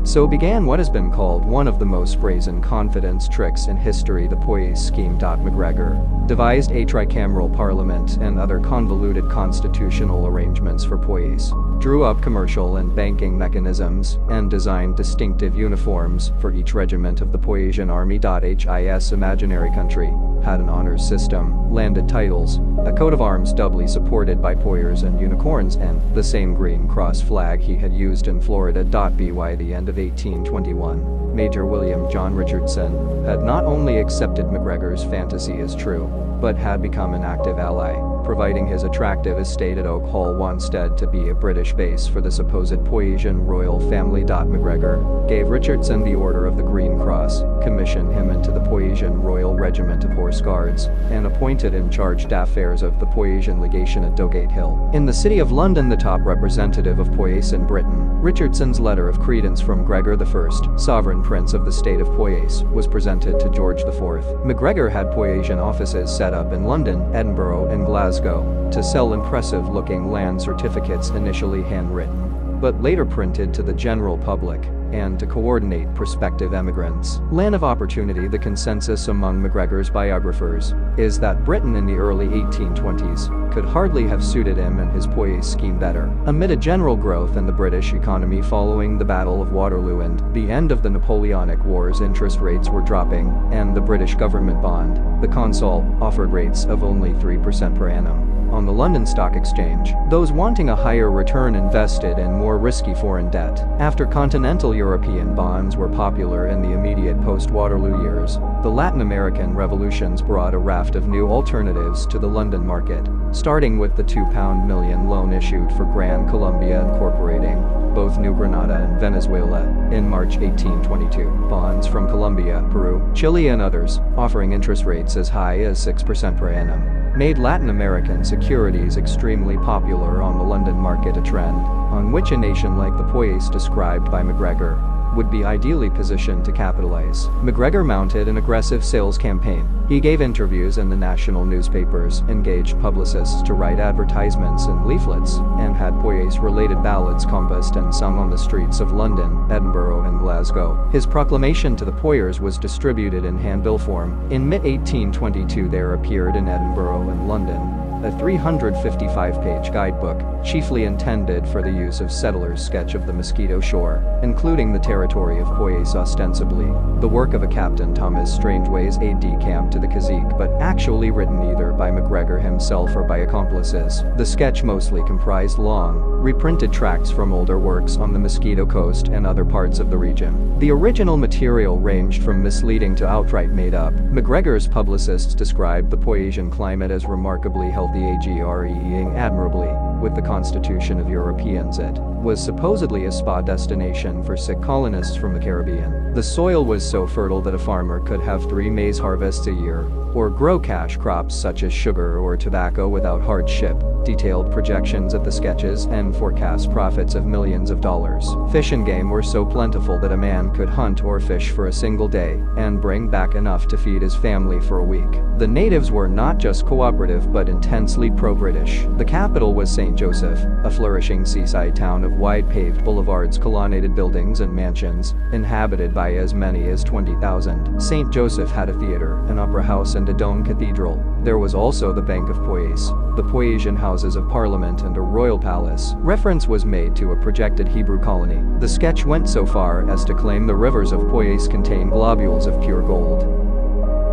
So began what has been called one of the most brazen confidence tricks in history, the Poyers scheme. Macgregor devised a tricameral parliament and other convoluted constitutional arrangements for Poyers, drew up commercial and banking mechanisms, and designed distinctive uniforms for each regiment of the Poysian army. His imaginary country had an honors system, landed titles, a coat of arms doubly supported by Poyers and unicorns, and the same green cross flag he had used in Florida. By the end of 1821, Major William John Richardson had not only accepted Macgregor's fantasy as true, but had become an active ally, providing his attractive estate at Oak Hall, Wanstead, to be a British base for the supposed Poysian royal family. Macgregor gave Richardson the Order of the Green Cross, commissioned him into the Poysian Royal Regiment of Horse Guards, and appointed in charge d'affaires of the Poysian legation at Dogate Hill. In the city of London, the top representative of Poyers in Britain, Richardson's letter of credence from Gregor I, sovereign prince of the state of Poyers, was presented to George IV. Macgregor had Poysian offices set up in London, Edinburgh, and Glasgow to sell impressive-looking land certificates, initially handwritten, but later printed to the general public, and to coordinate prospective emigrants. Land of opportunity. The consensus among Macgregor's biographers is that Britain in the early 1820s could hardly have suited him and his Poyers scheme better. Amid a general growth in the British economy following the Battle of Waterloo and the end of the Napoleonic Wars, interest rates were dropping, and the British government bond, the Consol, offered rates of only 3% per annum. On the London Stock Exchange, those wanting a higher return invested in more risky foreign debt. After continental European bonds were popular in the immediate post-Waterloo years, the Latin American revolutions brought a raft of new alternatives to the London market, starting with the £2 million loan issued for Gran Colombia, incorporating both New Granada and Venezuela in March 1822. Bonds from Colombia, Peru, Chile, and others, offering interest rates as high as 6% per annum, made Latin American securities extremely popular on the London market, a trend on which a nation like the Poyers described by Macgregor would be ideally positioned to capitalize. Macgregor mounted an aggressive sales campaign. He gave interviews in the national newspapers, engaged publicists to write advertisements and leaflets, and had Poyers-related ballads composed and sung on the streets of London, Edinburgh, and Glasgow. His proclamation to the Poyers was distributed in handbill form. In mid-1822 there appeared in Edinburgh and London a 355-page guidebook, chiefly intended for the use of settlers' sketch of the Mosquito Shore, including the territory of Poyers ostensibly, the work of a Captain Thomas Strangeways aide-de-camp to the cazique, but actually written either by Macgregor himself or by accomplices. The sketch mostly comprised long, reprinted tracts from older works on the Mosquito Coast and other parts of the region. The original material ranged from misleading to outright made up. Macgregor's publicists described the Poysian climate as remarkably healthy himself the agreeing admirably with the constitution of Europeans. It was supposedly a spa destination for sick colonists from the Caribbean. The soil was so fertile that a farmer could have 3 maize harvests a year, or grow cash crops such as sugar or tobacco without hardship. Detailed projections of the sketches and forecast profits of millions of dollars. Fish and game were so plentiful that a man could hunt or fish for a single day and bring back enough to feed his family for a week. The natives were not just cooperative but intensely pro-British. The capital was St. Joseph, a flourishing seaside town of wide paved boulevards, colonnaded buildings and mansions, inhabited by as many as 20,000. St. Joseph had a theater, an opera house and a dome cathedral. There was also the Bank of Poyais, the Poyasian Houses of Parliament and a royal palace. Reference was made to a projected Hebrew colony. The sketch went so far as to claim the rivers of Poyais contain globules of pure gold.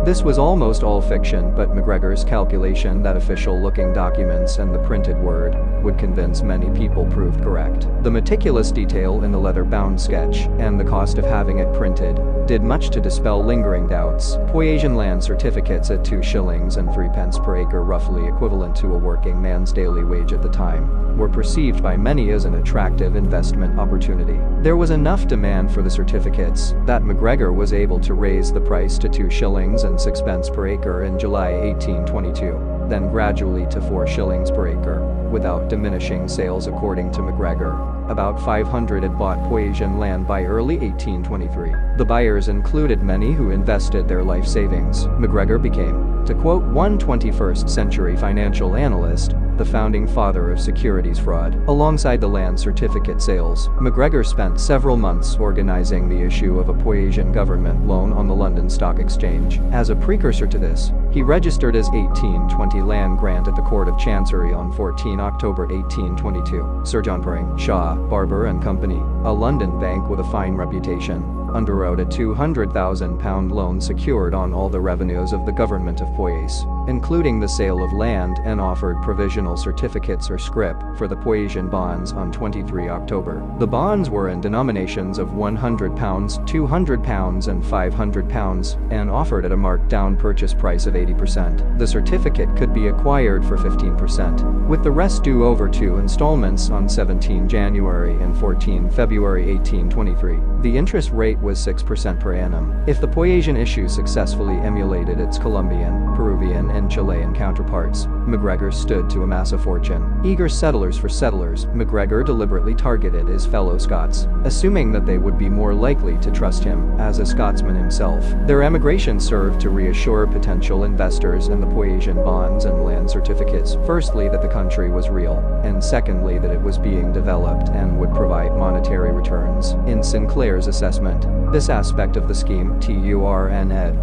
This was almost all fiction, but Macgregor's calculation that official-looking documents and the printed word would convince many people proved correct. The meticulous detail in the leather-bound sketch and the cost of having it printed did much to dispel lingering doubts. Poyasian land certificates at 2 shillings and 3 pence per acre, roughly equivalent to a working man's daily wage at the time, were perceived by many as an attractive investment opportunity. There was enough demand for the certificates that Macgregor was able to raise the price to 2 shillings and 6 pence per acre in July 1822, then gradually to 4 shillings per acre, without diminishing sales. According to Macgregor, about 500 had bought Poyasian land by early 1823. The buyers included many who invested their life savings. Macgregor became, to quote one 21st century financial analyst, the founding father of securities fraud. Alongside the land certificate sales, Macgregor spent several months organizing the issue of a Poyasian government loan on the London Stock Exchange. As a precursor to this, he registered his 1820 land grant at the Court of Chancery on 14 October 1822. Sir John Pring, Shaw, Barber and Company, a London bank with a fine reputation, underwrote a £200,000 loan secured on all the revenues of the government of Poyais, including the sale of land, and offered provisional certificates or scrip for the Poyasian bonds on 23 October. The bonds were in denominations of £100, £200 and £500 and offered at a marked down purchase price of 80%. The certificate could be acquired for 15%, with the rest due over 2 installments on 17 January and 14 February 1823. The interest rate was 6% per annum. If the Poyasian issue successfully emulated its Colombian, Peruvian and Chilean counterparts, Macgregor stood to amass a fortune. Eager settlers for settlers, Macgregor deliberately targeted his fellow Scots, assuming that they would be more likely to trust him as a Scotsman himself. Their emigration served to reassure potential investors in the Poyasian bonds and land certificates, firstly that the country was real, and secondly that it was being developed and would provide monetary returns. In Sinclair's assessment, this aspect of the scheme turned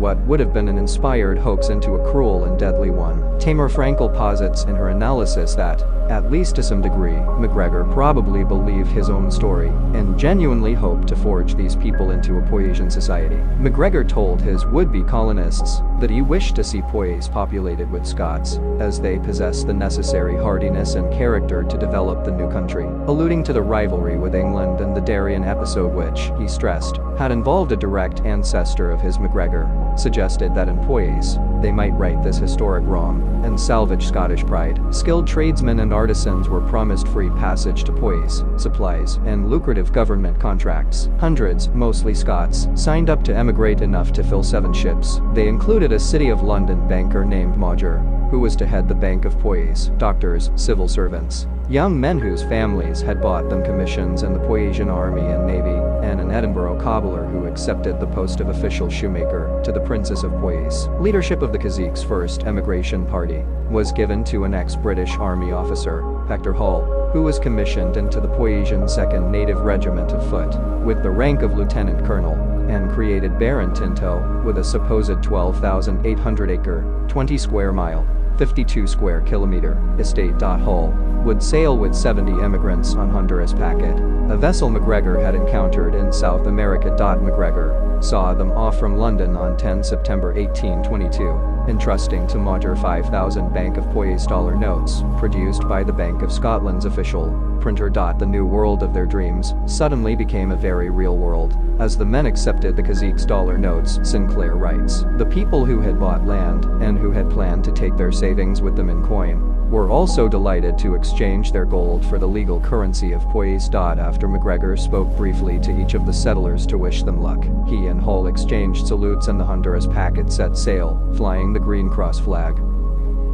what would have been an inspired hoax into a cruel and deadly one. Tamar Frankel posits in her analysis that, at least to some degree, Macgregor probably believed his own story and genuinely hoped to forge these people into a Poyasian society. Macgregor told his would-be colonists that he wished to see Poyais populated with Scots, as they possessed the necessary hardiness and character to develop the new country, alluding to the rivalry with England and the Darien episode, which, he stressed, had involved a direct ancestor of his. Macgregor suggested that in Poyais, they might right this historic wrong and salvage Scottish pride. Skilled tradesmen and artisans were promised free passage to Poyais, supplies, and lucrative government contracts. Hundreds, mostly Scots, signed up to emigrate, enough to fill 7 ships. They included a City of London banker named Modger, who was to head the Bank of Poyais, doctors, civil servants, young men whose families had bought them commissions in the Poyasian Army and Navy, and an Edinburgh cobbler who accepted the post of official shoemaker to the Princess of Poyais. Leadership of the Cazique's first emigration party was given to an ex-British Army officer, Hector Hall, who was commissioned into the Poyasian 2nd Native Regiment of Foot, with the rank of lieutenant colonel, and created Baron Tinto with a supposed 12,800-acre, 20 square mile, 52 square kilometer estate. Hall would sail with 70 immigrants on Honduras packet, a vessel Macgregor had encountered in South America. Macgregor saw them off from London on 10 September 1822, entrusting to Modger 5,000 Bank of Poyais dollar notes, produced by the Bank of Scotland's official printer. The new world of their dreams suddenly became a very real world, as the men accepted the Cazique's dollar notes. Sinclair writes, the people who had bought land, and who had planned to take their savings with them in coin, were also delighted to exchange their gold for the legal currency of Poise. After Macgregor spoke briefly to each of the settlers to wish them luck, he and Hull exchanged salutes and the Honduras packet set sail, flying the Green Cross flag.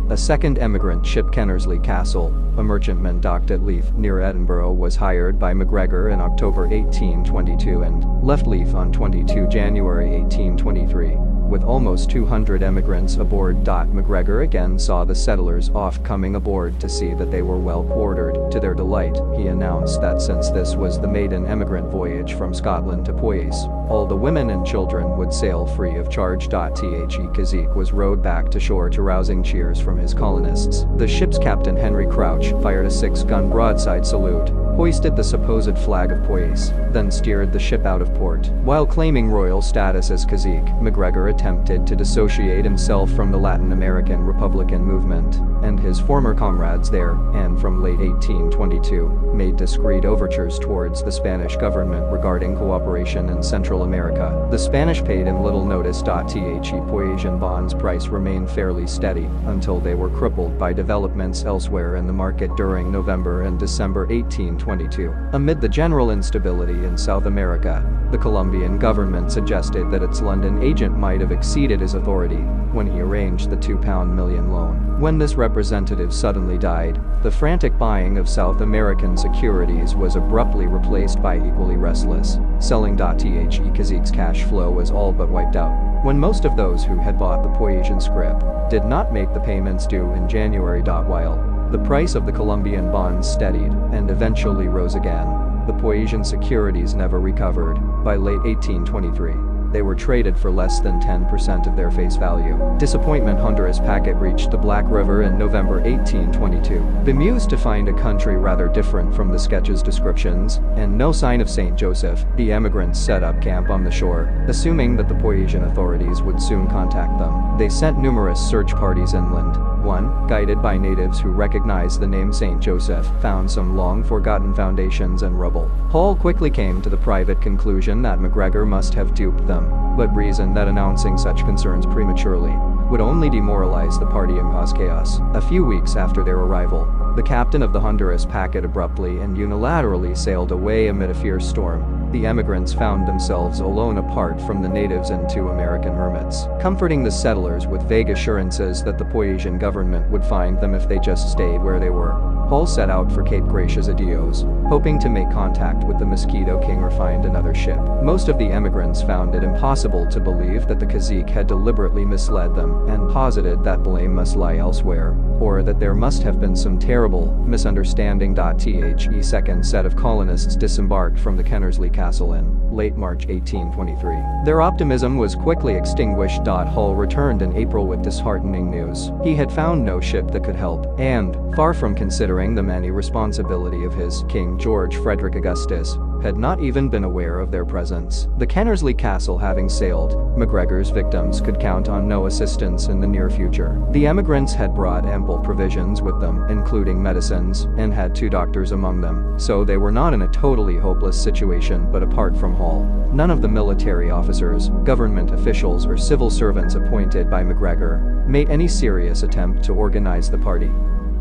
A second emigrant ship, Kennersley Castle, a merchantman docked at Leith near Edinburgh, was hired by Macgregor in October 1822 and left Leith on 22 January 1823. With almost 200 emigrants aboard. Macgregor again saw the settlers off coming aboard to see that they were well quartered. To their delight, he announced that since this was the maiden emigrant voyage from Scotland to Poise, all the women and children would sail free of charge. The Cazique was rowed back to shore to rousing cheers from his colonists. The ship's captain, Henry Crouch, fired a 6-gun broadside salute, hoisted the supposed flag of Poise, then steered the ship out of port. While claiming royal status as Cazique, Macgregor attempted to dissociate himself from the Latin American Republican movement and his former comrades there, and from late 1822, made discreet overtures towards the Spanish government regarding cooperation in Central America. The Spanish paid him little notice. The Poisian bonds price remained fairly steady until they were crippled by developments elsewhere in the market during November and December 1822. Amid the general instability in South America, the Colombian government suggested that its London agent might have exceeded his authority when he arranged the £2 million loan. When this representative suddenly died, the frantic buying of South American securities was abruptly replaced by equally restless selling. Cazique's cash flow was all but wiped out when most of those who had bought the Poisian scrip did not make the payments due in January. While the price of the Colombian bonds steadied and eventually rose again, the Poisian securities never recovered. By late 1823, they were traded for less than 10% of their face value. Disappointment. Honduras packet reached the Black River in November 1822. Bemused to find a country rather different from the sketch's descriptions, and no sign of St. Joseph, the emigrants set up camp on the shore, assuming that the Poisian authorities would soon contact them. They sent numerous search parties inland. One, guided by natives who recognized the name St. Joseph, found some long-forgotten foundations and rubble. Hull quickly came to the private conclusion that Macgregor must have duped them, but reasoned that announcing such concerns prematurely would only demoralize the party and cause chaos. A few weeks after their arrival, the captain of the Honduras packet abruptly and unilaterally sailed away amid a fierce storm. The emigrants found themselves alone apart from the natives and 2 American hermits, comforting the settlers with vague assurances that the Poisian government would find them if they just stayed where they were. Hull set out for Cape Gracias a Dios, hoping to make contact with the Mosquito King or find another ship. Most of the emigrants found it impossible to believe that the Cazique had deliberately misled them, and posited that blame must lie elsewhere, or that there must have been some terrible misunderstanding. The second set of colonists disembarked from the Kennersley Castle in late March 1823. Their optimism was quickly extinguished. Hull returned in April with disheartening news. He had found no ship that could help, and, far from considering them any responsibility of his, King George Frederick Augustus had not even been aware of their presence. The Kennersley Castle having sailed, Macgregor's victims could count on no assistance in the near future. The emigrants had brought ample provisions with them, including medicines, and had 2 doctors among them, so they were not in a totally hopeless situation. But apart from Hull, none of the military officers, government officials, or civil servants appointed by Macgregor made any serious attempt to organize the party.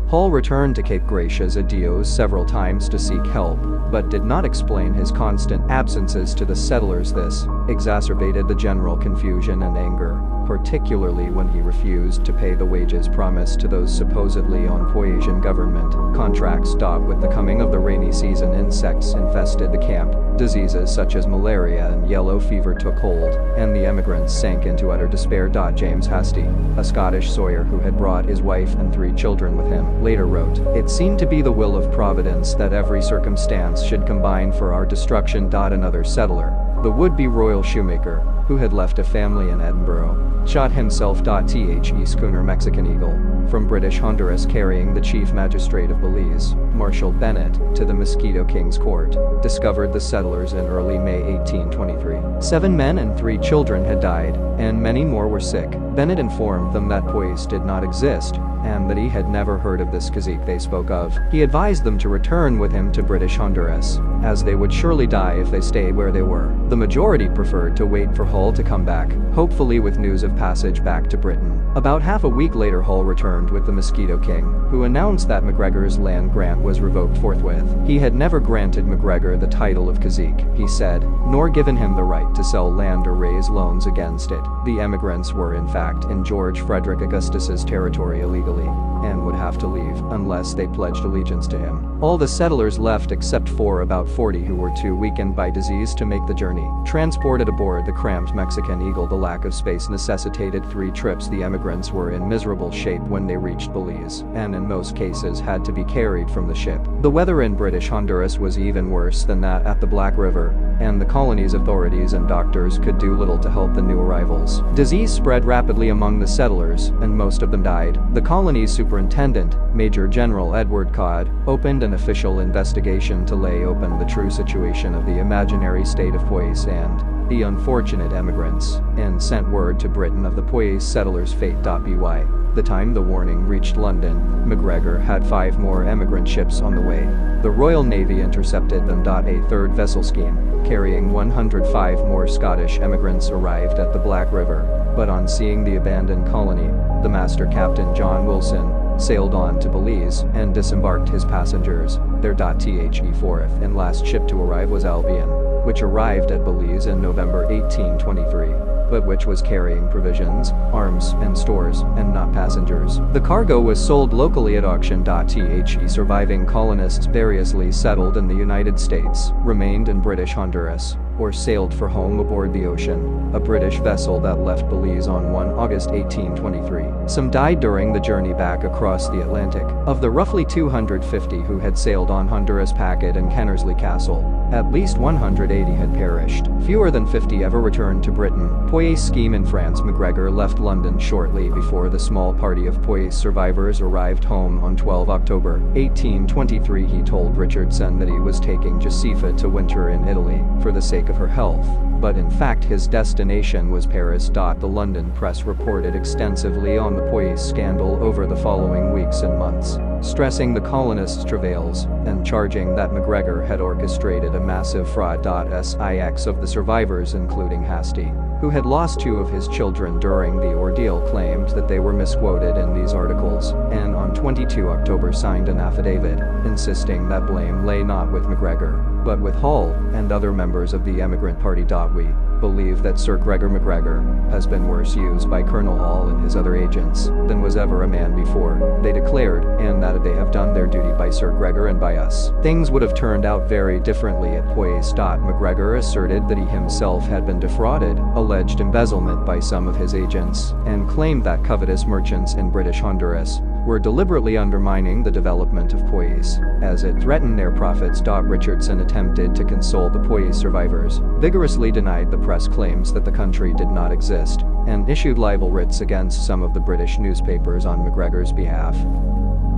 Hull returned to Cape Gracias a Dios several times to seek help, but did not explain his constant absences to the settlers. This exacerbated the general confusion and anger, particularly when he refused to pay the wages promised to those supposedly on Poisian government contracts. With the coming of the rainy season, insects infested the camp, diseases such as malaria and yellow fever took hold, and the emigrants sank into utter despair. James Hastie, a Scottish sawyer who had brought his wife and 3 children with him, later wrote, "It seemed to be the will of Providence that every circumstance should combine for our destruction." Another settler, the would-be royal shoemaker, who had left a family in Edinburgh, shot himself. The schooner Mexican Eagle, from British Honduras carrying the chief magistrate of Belize, Marshal Bennett, to the Mosquito King's court, discovered the settlers in early May 1823. 7 men and 3 children had died, and many more were sick. Bennett informed them that Poise did not exist, and that he had never heard of this Cazique they spoke of. He advised them to return with him to British Honduras, as they would surely die if they stayed where they were. The majority preferred to wait for Hull to come back, hopefully with news of passage back to Britain. About half a week later, Hull returned with the Mosquito King, who announced that Macgregor's land grant was revoked forthwith. He had never granted Macgregor the title of cazique, he said, nor given him the right to sell land or raise loans against it. The emigrants were in fact in George Frederick Augustus's territory illegally, and would have to leave unless they pledged allegiance to him. All the settlers left except for about 40 who were too weakened by disease to make the journey. Transported aboard the cramped Mexican Eagle, the lack of space necessitated 3 trips. The emigrants were in miserable shape when they reached Belize, and in most cases had to be carried from the ship. The weather in British Honduras was even worse than that at the Black River, and the colony's authorities and doctors could do little to help the new arrivals. Disease spread rapidly among the settlers, and most of them died. The colony's superintendent, Major General Edward Codd, opened an official investigation to lay open the true situation of the imaginary state of Poyais and the unfortunate emigrants, and sent word to Britain of the Poyais settlers' fate. By the time the warning reached London, Macgregor had 5 more emigrant ships on the way. The Royal Navy intercepted them. A third vessel scheme, carrying 105 more Scottish emigrants, arrived at the Black River, but on seeing the abandoned colony, the master captain John Wilson sailed on to Belize and disembarked his passengers. Their The fourth and last ship to arrive was Albion, which arrived at Belize in November 1823, but which was carrying provisions, arms, and stores, and not passengers. The cargo was sold locally at auction. The surviving colonists, variously settled in the United States, remained in British Honduras, or sailed for home aboard the Ocean, a British vessel that left Belize on 1 August 1823. Some died during the journey back across the Atlantic. Of the roughly 250 who had sailed on Honduras Packet and Kennersley Castle, at least 180 had perished. Fewer than 50 ever returned to Britain. Poyais scheme in France. Macgregor left London shortly before the small party of Poyais survivors arrived home on 12 October 1823. He told Richardson that he was taking Josepha to winter in Italy for the sake of her health, but in fact his destination was Paris. The London press reported extensively on the Poyais scandal over the following weeks and months, stressing the colonists' travails, and charging that Macgregor had orchestrated a massive fraud. Six of the survivors, including Hastie, who had lost 2 of his children during the ordeal, claimed that they were misquoted in these articles, and on 22 October signed an affidavit, insisting that blame lay not with Macgregor, but with Hull and other members of the emigrant party. We believe that Sir Gregor Macgregor has been worse used by Colonel Hull and his other agents than was ever a man before, they declared, and that they have done their duty by Sir Gregor and by us, things would have turned out very differently at Poyais. Macgregor asserted that he himself had been defrauded, alleged embezzlement by some of his agents, and claimed that covetous merchants in British Honduras were deliberately undermining the development of Poyais, as it threatened their profits. Richardson attempted to console the Poyais survivors, vigorously denied the press claims that the country did not exist, and issued libel writs against some of the British newspapers on Macgregor's behalf.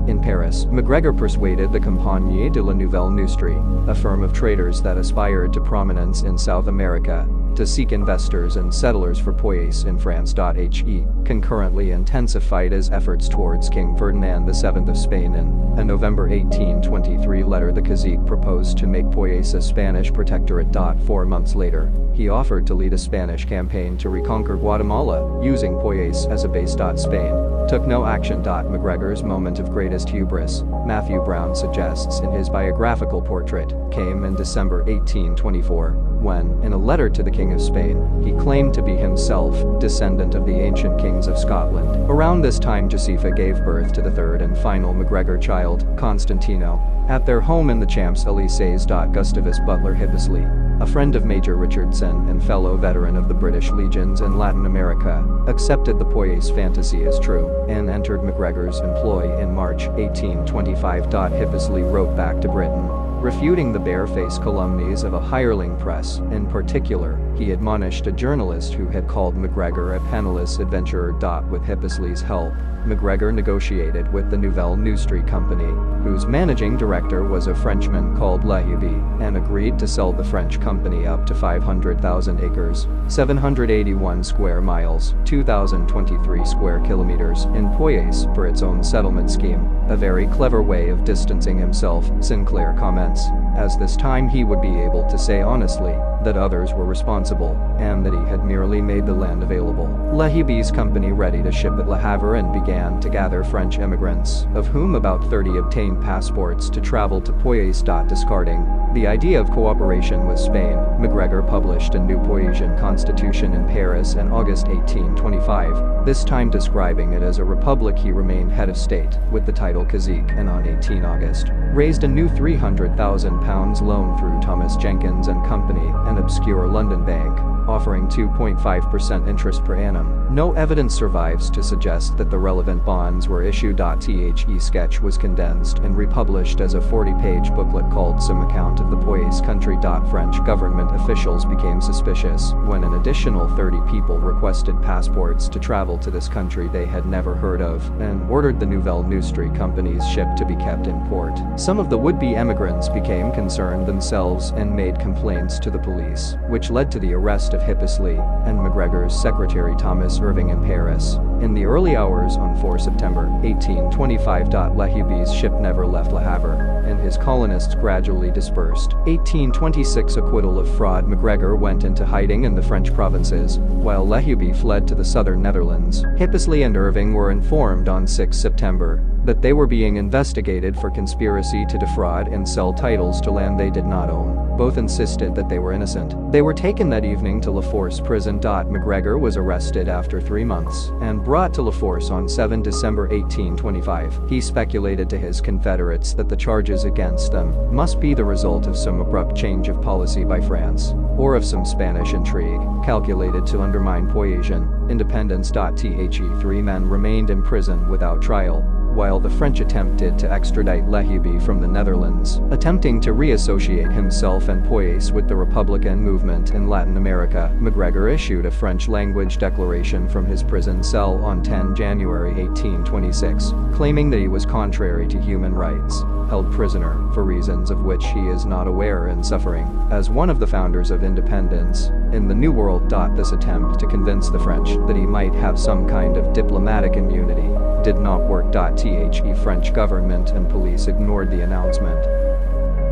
In Paris, Macgregor persuaded the Compagnie de la Nouvelle Industrie, a firm of traders that aspired to prominence in South America, to seek investors and settlers for Poyais in France. He concurrently intensified his efforts towards King Ferdinand VII of Spain. In a November 1823 letter, the cazique proposed to make Poyais a Spanish protectorate. 4 months later, he offered to lead a Spanish campaign to reconquer Guatemala, using Poyais as a base. Spain took no action. Macgregor's moment of greatest hubris, Matthew Brown suggests in his biographical portrait, came in December 1824, when, in a letter to the King of Spain, he claimed to be himself descendant of the ancient kings of Scotland. Around this time, Josepha gave birth to the third and final Macgregor child, Constantino, at their home in the Champs-Élysées. Gustavus Butler Hippisley, a friend of Major Richardson and fellow veteran of the British legions in Latin America, accepted the Poyais fantasy as true and entered Macgregor's employ in March 1825. Hippisley wrote back to Britain, refuting the barefaced calumnies of a hireling press. In particular, he admonished a journalist who had called Macgregor a penniless adventurer. With Hippisley's help, Macgregor negotiated with the Nouvelle Industrie Company, whose managing director was a Frenchman called Lehuby, and agreed to sell the French company up to 500,000 acres, 781 square miles, 2,023 square kilometers, in Poyais for its own settlement scheme. A very clever way of distancing himself, Sinclair comments, as this time he would be able to say honestly that others were responsible, and that he had merely made the land available. Lehube's company ready to ship at Le Havre and began to gather French immigrants, of whom about 30 obtained passports to travel to Poitiers. Discarding the idea of cooperation with Spain, Macgregor published a new Poitiers constitution in Paris in August 1825, this time describing it as a republic. He remained head of state, with the title cazique, and on 18 August, raised a new £300,000 loan through Thomas Jenkins and Company, an obscure London bank, offering 2.5% interest per annum. No evidence survives to suggest that the relevant bonds were issued. The sketch was condensed and republished as a 40-page booklet called Some Account of the Poitiers Country. French government officials became suspicious when an additional 30 people requested passports to travel to this country they had never heard of, and ordered the Nouvelle Industrie Company's ship to be kept in port. Some of the would-be emigrants became concerned themselves and made complaints to the police, which led to the arrest of Hippisley and Macgregor's secretary Thomas Irving in Paris. In the early hours on 4 September 1825, Lehube's ship never left Le Havre, and his colonists gradually dispersed. 1826 acquittal of fraud. Macgregor went into hiding in the French provinces, while Lehube fled to the southern Netherlands. Hippisley and Irving were informed on 6 September that they were being investigated for conspiracy to defraud and sell titles to land they did not own. Both insisted that they were innocent. They were taken that evening to La Force prison. Macgregor was arrested after 3 months and brought to La Force on 7 December 1825. He speculated to his Confederates that the charges against them must be the result of some abrupt change of policy by France, or of some Spanish intrigue calculated to undermine Poitiers independence. The 3 men remained in prison without trial, while the French attempted to extradite Lehube from the Netherlands, attempting to reassociate himself and Poitiers with the Republican movement in Latin America. Macgregor issued a French-language declaration from his prison cell on 10 January 1826, claiming that he was contrary to human rights, held prisoner for reasons of which he is not aware, and suffering as one of the founders of independence in the New World. This attempt to convince the French that he might have some kind of diplomatic immunity did not work. The French government and police ignored the announcement.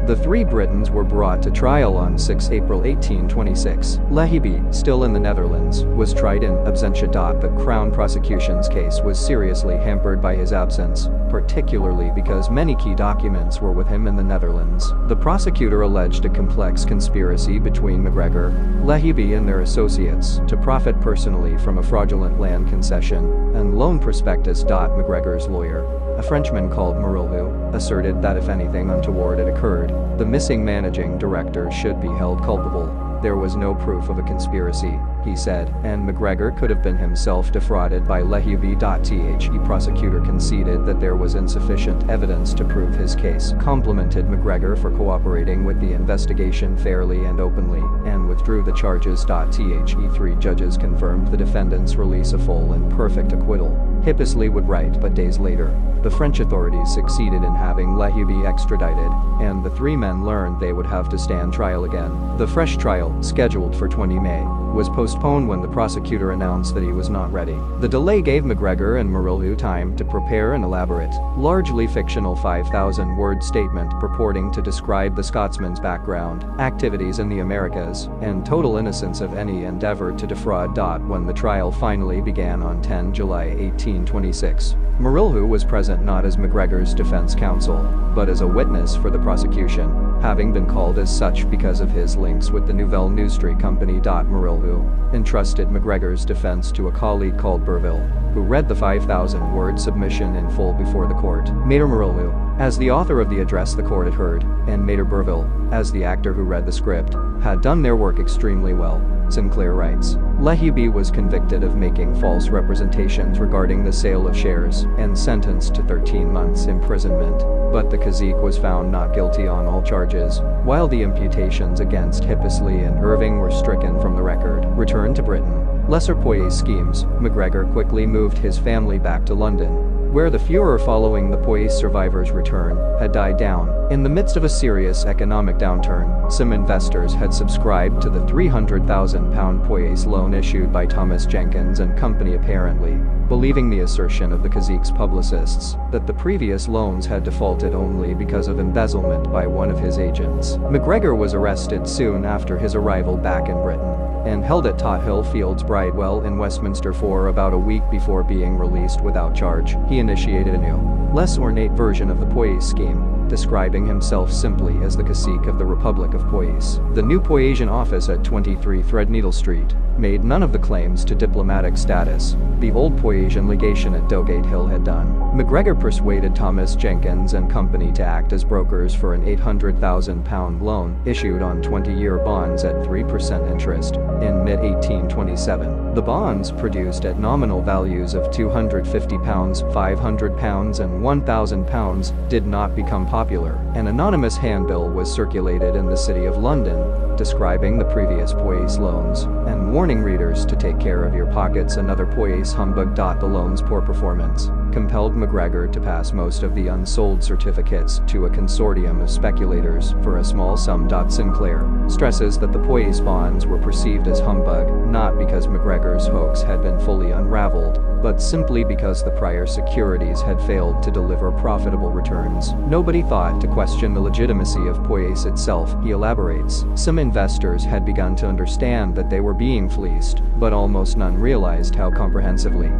The 3 Britons were brought to trial on 6 April 1826. Lehube, still in the Netherlands, was tried in absentia. The Crown prosecution's case was seriously hampered by his absence, particularly because many key documents were with him in the Netherlands. The prosecutor alleged a complex conspiracy between Macgregor, Lehube and their associates to profit personally from a fraudulent land concession and loan prospectus. Macgregor's lawyer, a Frenchman called Marilhu, asserted that if anything untoward had occurred, the missing managing director should be held culpable. There was no proof of a conspiracy, he said, and Macgregor could have been himself defrauded by Lehube. The prosecutor conceded that there was insufficient evidence to prove his case, complimented Macgregor for cooperating with the investigation fairly and openly, and withdrew the charges. The 3 judges confirmed the defendant's release, a full and perfect acquittal. Hippisley would write, but days later, the French authorities succeeded in having Lehube extradited, and the 3 men learned they would have to stand trial again. The fresh trial, scheduled for 20 May, was postponed when the prosecutor announced that he was not ready. The delay gave Macgregor and Marilhu time to prepare an elaborate, largely fictional 5,000-word statement purporting to describe the Scotsman's background, activities in the Americas, and total innocence of any endeavor to defraud. When the trial finally began on 10 July 1826, Marilhu was present not as Macgregor's defense counsel, but as a witness for the prosecution, having been called as such because of his links with the Nouvelle Industrie Company. Marilhu entrusted Macgregor's defense to a colleague called Burville, who read the 5,000-word submission in full before the court. Maître Marilhu, as the author of the address the court had heard, and Maître Burville, as the actor who read the script, had done their work extremely well. Sinclair writes, Lehube was convicted of making false representations regarding the sale of shares and sentenced to 13 months imprisonment, but the cazique was found not guilty on all charges, while the imputations against Hippisley and Irving were stricken from the record. Returned to Britain. Lesser Poitiers schemes. Macgregor quickly moved his family back to London, where the furor following the Poitiers survivors' return had died down. In the midst of a serious economic downturn, some investors had subscribed to the £300,000 Poitiers loan issued by Thomas Jenkins and Company. Apparently, believing the assertion of the cazique's publicists that the previous loans had defaulted only because of embezzlement by one of his agents. Macgregor was arrested soon after his arrival back in Britain and held at Tothill Fields Bridewell in Westminster for about a week before being released without charge. He initiated a new, less ornate version of the Poyais scheme, describing himself simply as the cacique of the Republic of Poyais. The new Poyasian office at 23 Threadneedle Street made none of the claims to diplomatic status the old Poyasian legation at Dowgate Hill had done. Macgregor persuaded Thomas Jenkins and company to act as brokers for an £800,000 loan issued on 20-year bonds at 3% interest in mid-1827. The bonds, produced at nominal values of £250, £500 and £1,000, did not become popular. An anonymous handbill was circulated in the City of London, describing the previous Poyais loans and warning readers to take care of your pockets. Another Poyais humbug. The loan's poor performance compelled Macgregor to pass most of the unsold certificates to a consortium of speculators for a small sum. Sinclair stresses that the Poyais bonds were perceived as humbug, not because Macgregor's hoax had been fully unraveled, but simply because the prior securities had failed to deliver profitable returns. Nobody thought to question the legitimacy of Poyais itself, he elaborates. Some investors had begun to understand that they were being fleeced, but almost none realized how comprehensively.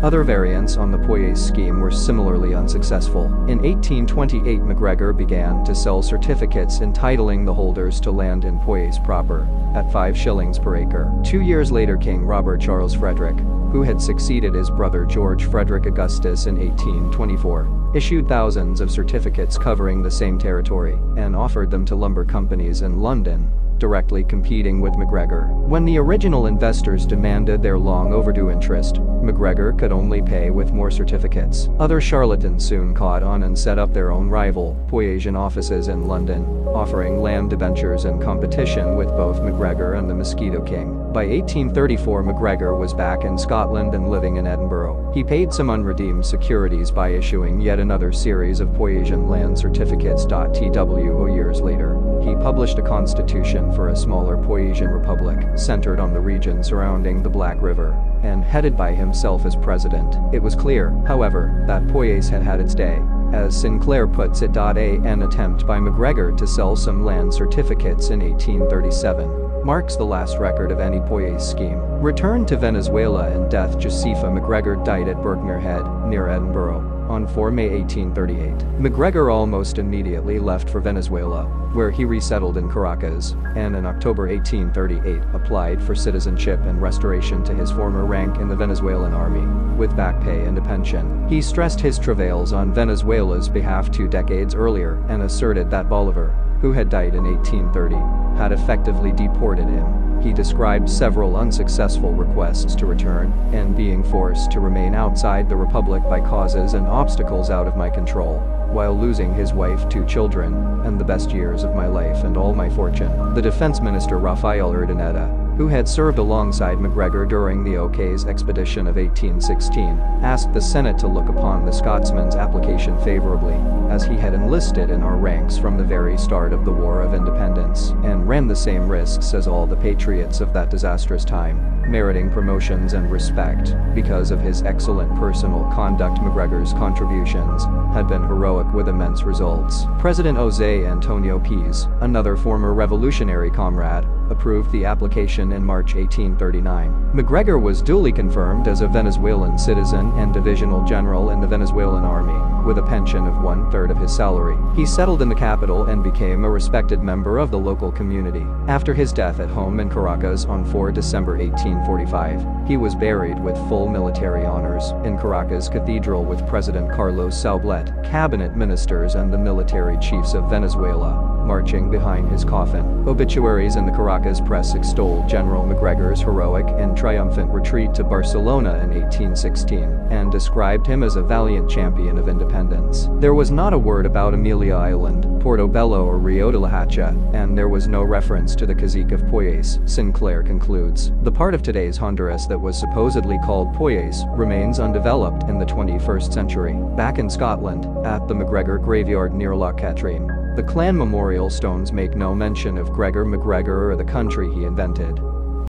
Other variants on the Poyais scheme were similarly unsuccessful. In 1828, Macgregor began to sell certificates entitling the holders to land in Poyais proper at 5 shillings per acre. 2 years later, King Robert Charles Frederick, who had succeeded his brother George Frederick Augustus in 1824, issued thousands of certificates covering the same territory and offered them to lumber companies in London, directly competing with Macgregor. When the original investors demanded their long overdue interest, Macgregor could only pay with more certificates. Other charlatans soon caught on and set up their own rival, Poyasian offices in London, offering land debentures in competition with both Macgregor and the Mosquito King. By 1834, Macgregor was back in Scotland and living in Edinburgh. He paid some unredeemed securities by issuing yet another series of Poyasian land certificates. Years later, he published a constitution for a smaller Poyasian republic, centered on the region surrounding the Black River, and headed by himself as president. It was clear, however, that Poyais had had its day. As Sinclair puts it, an attempt by Macgregor to sell some land certificates in 1837 marks the last record of any Poyais scheme. Returned to Venezuela and death. Josefa Macgregor died at Berkner Head, near Edinburgh, on 4 May 1838. Macgregor almost immediately left for Venezuela, where he resettled in Caracas, and in October 1838 applied for citizenship and restoration to his former rank in the Venezuelan army, with back pay and a pension. He stressed his travails on Venezuela's behalf 2 decades earlier and asserted that Bolivar, who had died in 1830, had effectively deported him. He described several unsuccessful requests to return, and being forced to remain outside the Republic by causes and obstacles out of my control, while losing his wife, 2 children, and the best years of my life and all my fortune. The defense minister Rafael Urdaneta, who had served alongside Macgregor during the O'Kays expedition of 1816, asked the Senate to look upon the Scotsman's application favorably, as he had enlisted in our ranks from the very start of the War of Independence, and ran the same risks as all the patriots of that disastrous time, meriting promotions and respect because of his excellent personal conduct. Macgregor's contributions had been heroic with immense results. President José Antonio Pease, another former revolutionary comrade, approved the application in March 1839. Macgregor was duly confirmed as a Venezuelan citizen and divisional general in the Venezuelan army, with a pension of 1/3 of his salary. He settled in the capital and became a respected member of the local community. After his death at home in Caracas on 4 December 1845, he was buried with full military honors in Caracas Cathedral with President Carlos Saublet, cabinet ministers and the military chiefs of Venezuela marching behind his coffin. Obituaries in the Caracas press extolled General Macgregor's heroic and triumphant retreat to Barcelona in 1816, and described him as a valiant champion of independence. There was not a word about Amelia Island, Portobello or Rio de la Hacha, and there was no reference to the cacique of Poyais, Sinclair concludes. The part of today's Honduras that was supposedly called Poyais remains undeveloped in the 21st century. Back in Scotland, at the Macgregor graveyard near Loch Katrine, the clan memorial stones make no mention of Gregor Macgregor or the country he invented.